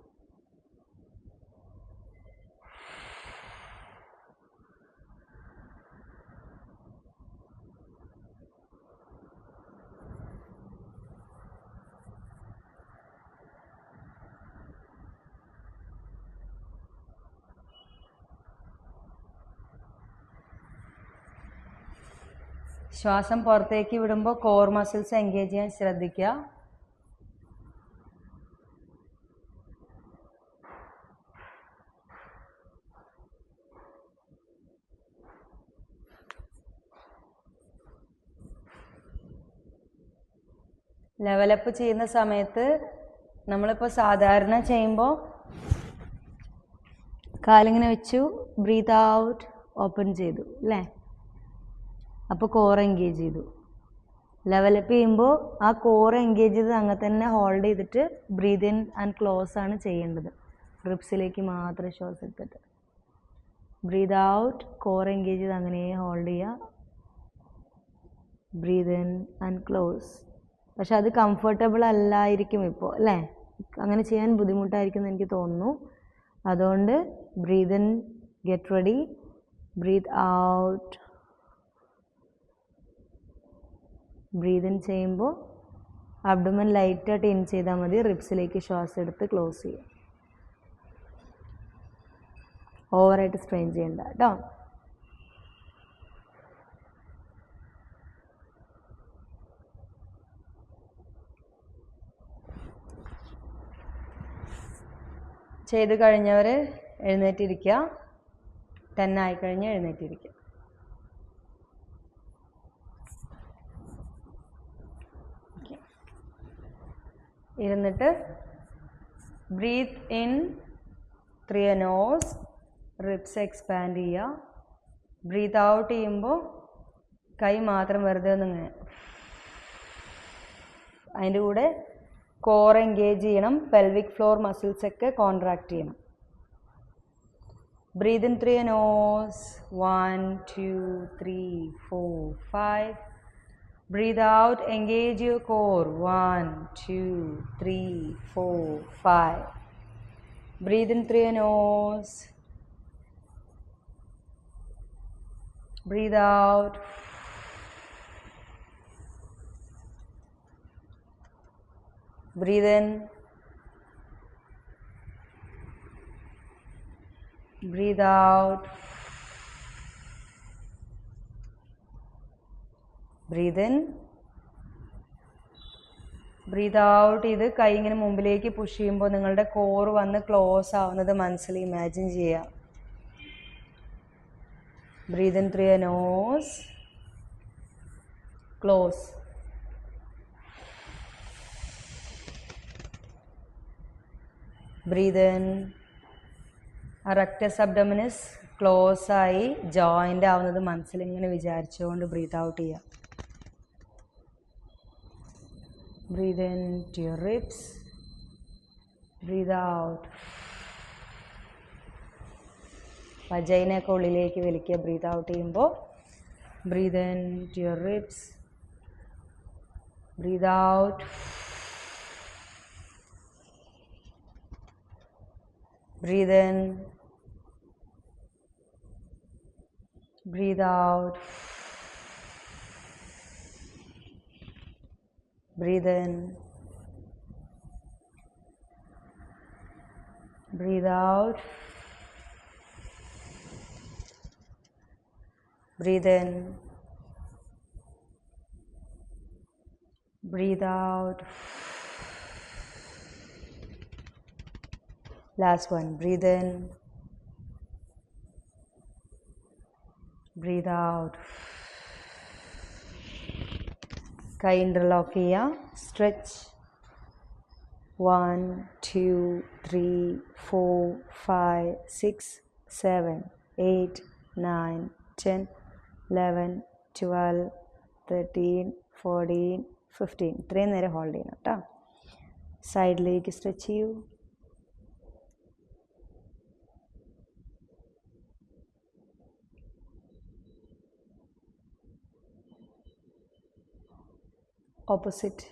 S1: ശ്വാസം പുറത്തേക്ക് വിടുമ്പോൾ കോർ മസിൽസ് എൻഗേജ് ചെയ്യാൻ ശ്രദ്ധിക്കുക. ലെവലപ്പ് ചെയ്യുന്ന സമയത്ത് നമ്മളിപ്പോൾ സാധാരണ ചെയ്യുമ്പോൾ കാലിങ്ങനെ വെച്ചു, ബ്രീത്ത് ഔട്ട്, ഓപ്പൺ ചെയ്തു അല്ലേ? അപ്പോൾ കോർ എൻഗേജ് ചെയ്തു. ലെവലപ്പ് ചെയ്യുമ്പോൾ ആ കോർ എൻഗേജ് ചെയ്ത് അങ്ങനെ തന്നെ ഹോൾഡ് ചെയ്തിട്ട് ബ്രീത്ത് ഇൻ ആൻഡ് ക്ലോസ് ആണ് ചെയ്യേണ്ടത്. റിബ്സിലേക്ക് മാത്രം ശ്വാസം എടുത്തിട്ട് ബ്രീത്ത് ഔട്ട്, കോർ എൻഗേജ് ചെയ്ത് അങ്ങനെ ഹോൾഡ് ചെയ്യുക. Breathe in and close. പക്ഷെ അത് കംഫർട്ടബിൾ അല്ലായിരിക്കും ഇപ്പോൾ അല്ലേ? അങ്ങനെ ചെയ്യാൻ ബുദ്ധിമുട്ടായിരിക്കും എന്ന് എനിക്ക് തോന്നുന്നു. അതുകൊണ്ട് breathe in, get ready, breathe out. Breathe in ചെയ്യുമ്പോൾ അബ്ഡോമൻ ലൈറ്റായിട്ട് ഇൻ ചെയ്താൽ മതി. റിബ്സിലേക്ക് ശ്വാസം എടുത്ത് ക്ലോസ് ചെയ്യുക. ഓവറായിട്ട് സ്ട്രെയിൻ ചെയ്യണ്ട കേട്ടോ. ചെയ്ത് കഴിഞ്ഞവർ എഴുന്നേറ്റിരിക്കുക. 10 ആയിക്കഴിഞ്ഞ് എഴുന്നേറ്റിരിക്കുക. ഇരുന്നിട്ട് breathe in through your nose, ribs expand ചെയ്യുക. ബ്രീത്ത് ഔട്ട് ചെയ്യുമ്പോൾ കൈ മാത്രം വെറുതെ ഒന്നിങ്ങനെ, അതിൻ്റെ കൂടെ കോർ എൻഗേജ് ചെയ്യണം. പെൽവിക് ഫ്ലോർ മസിൽസ് ഒക്കെ കോൺട്രാക്ട് ചെയ്യണം. Breathe in through your nose, 1 2 3 4 5. Breathe out, engage your core, 1 2 3 4 5. Breathe in through your nose. Breathe out. Breathe in. Breathe out. Breathe in, breathe out. ഇത് കൈ ഇങ്ങനെ മുമ്പിലേക്ക് push ചെയ്യുമ്പോൾ നിങ്ങളുടെ core വന്ന് close ആവുന്നത് മനസ്സിൽ ഇമാജിൻ ചെയ്യുക. Breathe in through your nose, close. Breathe in. Rectus abdominis close ആയി ജോയിൻ്റ് ആവുന്നത് മനസ്സിൽ ഇങ്ങനെ വിചാരിച്ചുകൊണ്ട് ബ്രീത്ത് ഔട്ട് ചെയ്യുക. Breathe in to your ribs. Breathe out. വജൈനയൊക്കെ ഉള്ളിലേക്ക് വലിക്കുക ബ്രീത്ത് ഔട്ട് ചെയ്യുമ്പോൾ. Breathe in to your ribs. Breathe out. Breathe in. Breathe out. Breathe in. Breathe out. Breathe in. Breathe out. Last one. Breathe in. Breathe out. കൈ interlock ചെയ്യുക. Stretch. 1 2 3 4 5 6 7 8 9 10 11 12 13 14 15. ഇത്രയും നേരം hold ചെയ്യണം കേട്ടോ. സൈഡിലേക്ക് സ്ട്രെച്ച് ചെയ്യൂ. Opposite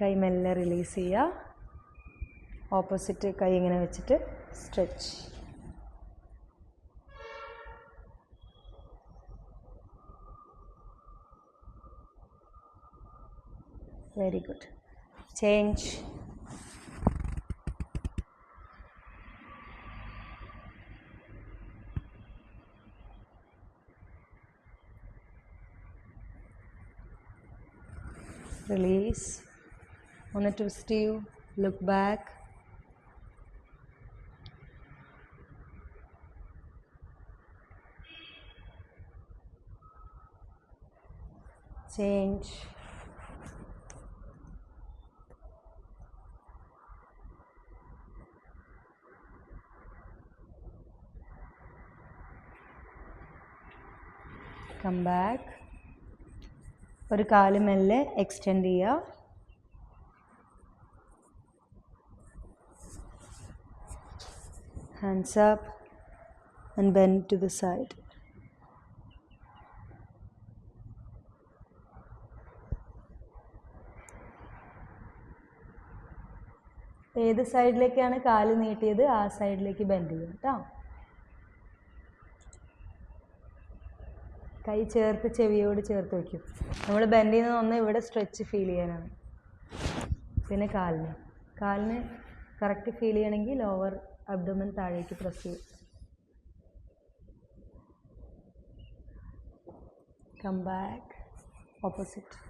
S1: കൈ മെല്ലെ റിലീസ് ചെയ്യുക. ഓപ്പോസിറ്റ് കൈ ഇങ്ങനെ വെച്ചിട്ട് stretch. Very good. Change. Release. On a twist you, look back. Change. Come back. ഒരു കാല് മെല്ലെ എക്സ്റ്റെൻഡ് ചെയ്യുക. Hands up and bend to the side. ഏത് സൈഡിലേക്കാണ് കാല് നീട്ടിയത് ആ സൈഡിലേക്ക് ബെൻഡ് ചെയ്യും കേട്ടോ. കൈ ചേർത്ത് ചെവിയോട് ചേർത്ത് വയ്ക്കും. നമ്മൾ ബെൻഡ് ചെയ്യുന്നത് ഒന്ന് ഇവിടെ സ്ട്രെച്ച് ഫീൽ ചെയ്യാനാണ്. പിന്നെ കാലിന് കറക്റ്റ് ഫീൽ ചെയ്യണമെങ്കിൽ ലോവർ അബ്ഡോമൻ താഴേക്ക് പ്രസ് ചെയ്യും. Come back. ഓപ്പോസിറ്റ്.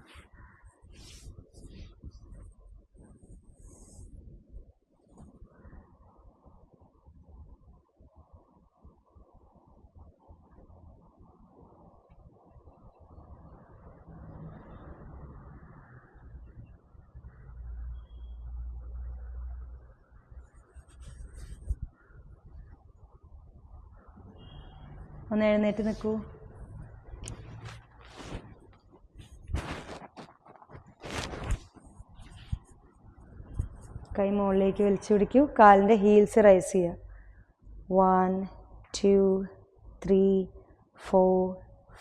S1: ഒന്ന് എഴുന്നേറ്റ് നിൽക്കൂ. കൈ മുകളിലേക്ക് വലിച്ചു പിടിക്കൂ. കാലിൻ്റെ ഹീൽസ് റൈസ് ചെയ്യുക. 1 2 3 4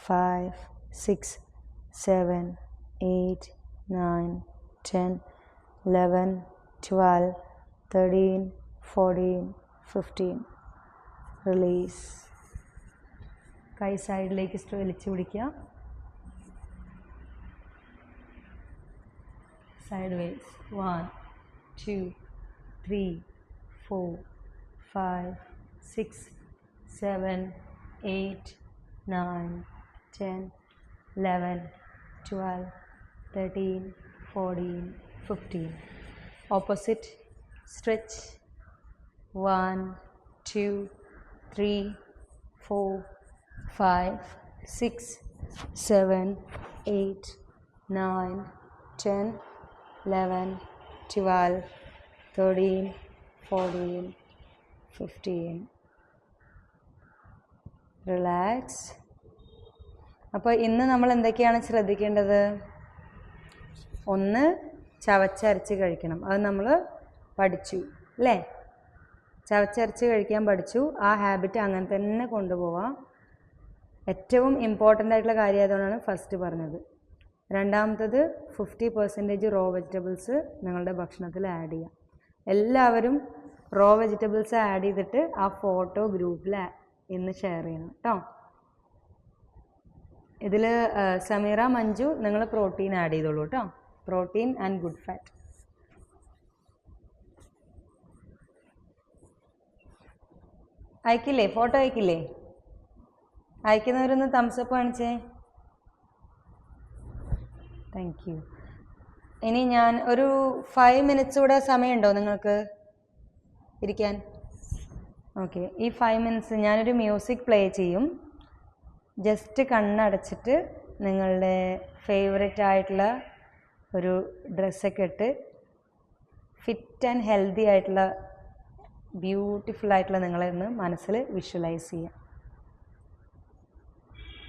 S1: 5 6 7 8 9 10 11 12 13 14 15. റിലീസ്. കൈ സൈഡിലേക്ക് വലിച്ചു പിടിക്കുക. Side vase. 1 2 3 4 5 6 7 8 9 10 11 12 13 14 15. Opposite. Stretch. 1 2 3 4 5 6 7 8 9 10 11 12 13 14 15. Relax. അപ്പോൾ ഇന്ന് നമ്മൾ എന്തൊക്കെയാണ് ശ്രദ്ധിക്കേണ്ടത്? ഒന്ന്, ചവച്ചരച്ച് കഴിക്കണം. അത് നമ്മൾ പഠിച്ചു അല്ലേ? ചവച്ചരച്ച് കഴിക്കാൻ പഠിച്ചു. ആ ഹാബിറ്റ് അങ്ങനെ തന്നെ കൊണ്ടുപോവാം. ഏറ്റവും ഇമ്പോർട്ടൻ്റ് ആയിട്ടുള്ള കാര്യം ആയതുകൊണ്ടാണ് ഫസ്റ്റ് പറഞ്ഞത്. രണ്ടാമത്തത് 50% റോ വെജിറ്റബിൾസ് നിങ്ങളുടെ ഭക്ഷണത്തിൽ ആഡ് ചെയ്യാം. എല്ലാവരും റോ വെജിറ്റബിൾസ് ആഡ് ചെയ്തിട്ട് ആ ഫോട്ടോ ഗ്രൂപ്പിൽ ഇന്ന് ഷെയർ ചെയ്യണം കേട്ടോ. ഇതിൽ സമീറ, മഞ്ജു നിങ്ങൾ പ്രോട്ടീൻ ആഡ് ചെയ്തോളൂ കേട്ടോ. Protein and good fat. അയക്കില്ലേ? ഫോട്ടോ അയക്കില്ലേ? അയക്കുന്നവരൊന്ന് തംസപ്പ് കാണിച്ചേ. Thank you. ഇനി ഞാൻ ഒരു 5 minutes കൂടെ സമയമുണ്ടോ നിങ്ങൾക്ക് ഇരിക്കാൻ? ഓക്കെ. ഈ 5 minutes ഞാനൊരു മ്യൂസിക് പ്ലേ ചെയ്യും. ജസ്റ്റ് കണ്ണടച്ചിട്ട് നിങ്ങളുടെ ഫേവറേറ്റ് ആയിട്ടുള്ള ഒരു ഡ്രസ്സൊക്കെ ഇട്ട് ഫിറ്റ് ആൻഡ് ഹെൽത്തി ആയിട്ടുള്ള ബ്യൂട്ടിഫുൾ ആയിട്ടുള്ള നിങ്ങളെ ഒന്ന് മനസ്സിൽ വിഷ്വലൈസ് ചെയ്യാം.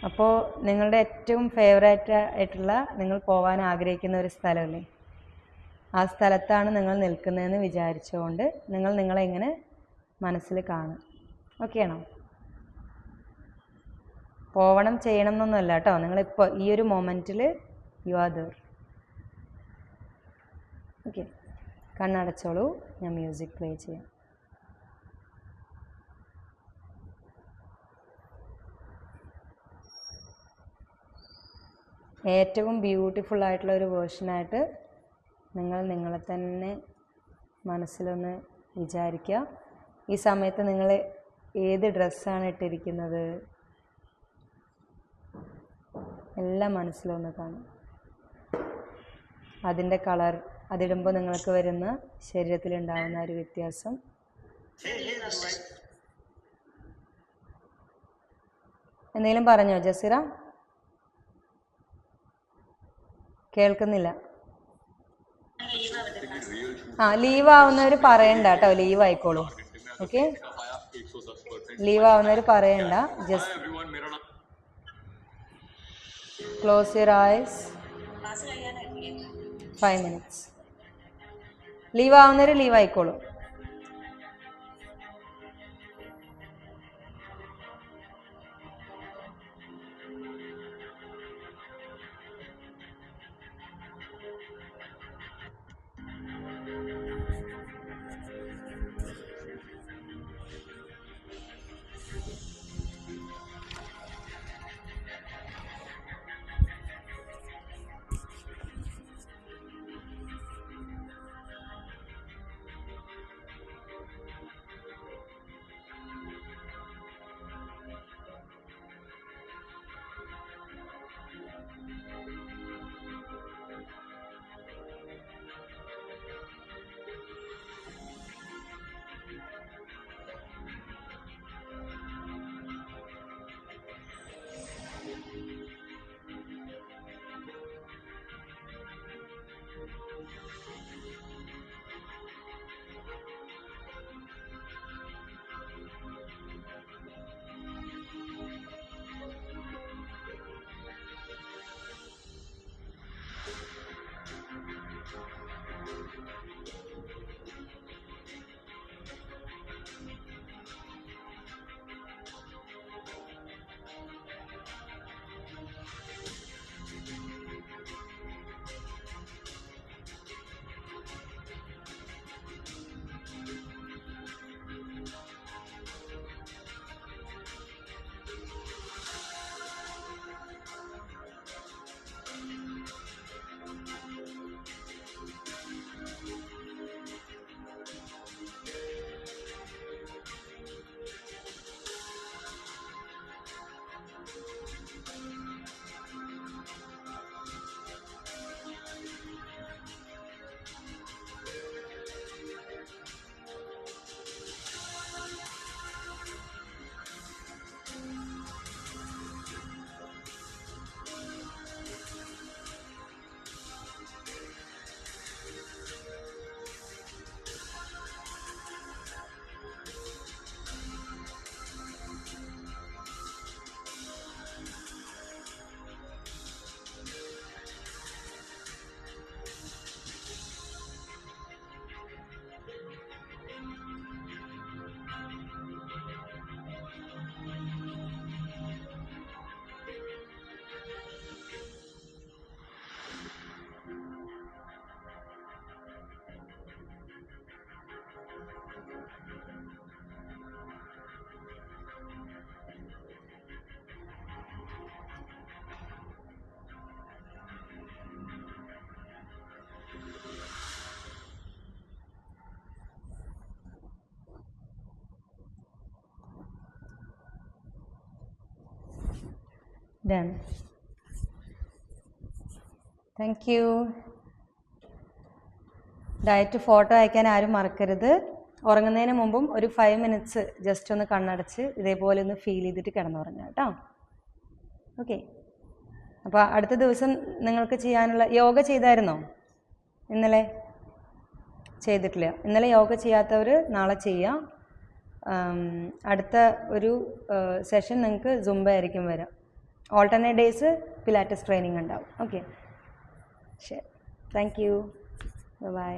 S1: അപ്പോൾ നിങ്ങളുടെ ഏറ്റവും ഫേവറേറ്റ് ആയിട്ടുള്ള നിങ്ങൾ പോകാൻ ആഗ്രഹിക്കുന്ന ഒരു സ്ഥലമല്ലേ, ആ സ്ഥലത്താണ് നിങ്ങൾ നിൽക്കുന്നതെന്ന് വിചാരിച്ചുകൊണ്ട് നിങ്ങൾ നിങ്ങളെങ്ങനെ മനസ്സിൽ കാണും. ഓക്കെ ആണോ? പോവണം ചെയ്യണം എന്നൊന്നുമല്ല കേട്ടോ. നിങ്ങളിപ്പോൾ ഈ ഒരു മൊമെൻറ്റിൽ യു ആർ ദർ. ഓക്കെ, കണ്ണടച്ചോളൂ, ഞാൻ മ്യൂസിക് പ്ലേ ചെയ്യാം. ഏറ്റവും ബ്യൂട്ടിഫുൾ ആയിട്ടുള്ള ഒരു വേർഷനായിട്ട് നിങ്ങൾ നിങ്ങളെ തന്നെ മനസ്സിലൊന്ന് വിചാരിക്കുക. ഈ സമയത്ത് നിങ്ങൾ ഏത് ഡ്രസ്സാണ് ഇട്ടിരിക്കുന്നത് എല്ലാം മനസ്സിലൊന്ന് കാണും. അതിൻ്റെ കളർ, അതിടുമ്പോൾ നിങ്ങൾക്ക് വരുന്ന ശരീരത്തിലുണ്ടാകുന്ന ഒരു വ്യത്യാസം. എന്തെങ്കിലും പറഞ്ഞോ ജസീറ? കേൾക്കുന്നില്ല. ലീവ് ആവുന്നവർ പറയണ്ട കേട്ടോ, ലീവ് ആയിക്കോളൂ. ഓക്കെ, ലീവ് ആവുന്നവർ പറയണ്ട. Just close your eyes 5 minutes. Leave ആവുന്നവർ ലീവ് ആയിക്കോളൂ. Done. Thank you. Diet photo അയക്കാൻ ആരും മറക്കരുത്. ഉറങ്ങുന്നതിന് മുമ്പും ഒരു 5 minutes ജസ്റ്റ് ഒന്ന് കണ്ണടച്ച് ഇതേപോലെ ഒന്ന് ഫീൽ ചെയ്തിട്ട് കിടന്നുറങ്ങുക കേട്ടോ. ഓക്കെ, അപ്പോൾ അടുത്ത ദിവസം നിങ്ങൾക്ക് ചെയ്യാനുള്ള യോഗ ചെയ്തായിരുന്നോ? ഇന്നലെ ചെയ്തിട്ടില്ല. ഇന്നലെ യോഗ ചെയ്യാത്തവർ നാളെ ചെയ്യാം. അടുത്ത ഒരു സെഷൻ നിങ്ങൾക്ക് സുംബ ആയിരിക്കും വരാം. ഓൾട്ടർനേറ്റ് ഡേയ്സ് പിലാറ്റസ് ട്രെയിനിങ് ഉണ്ടാവും. ഓക്കെ, ശരി, താങ്ക് യു, ബൈ.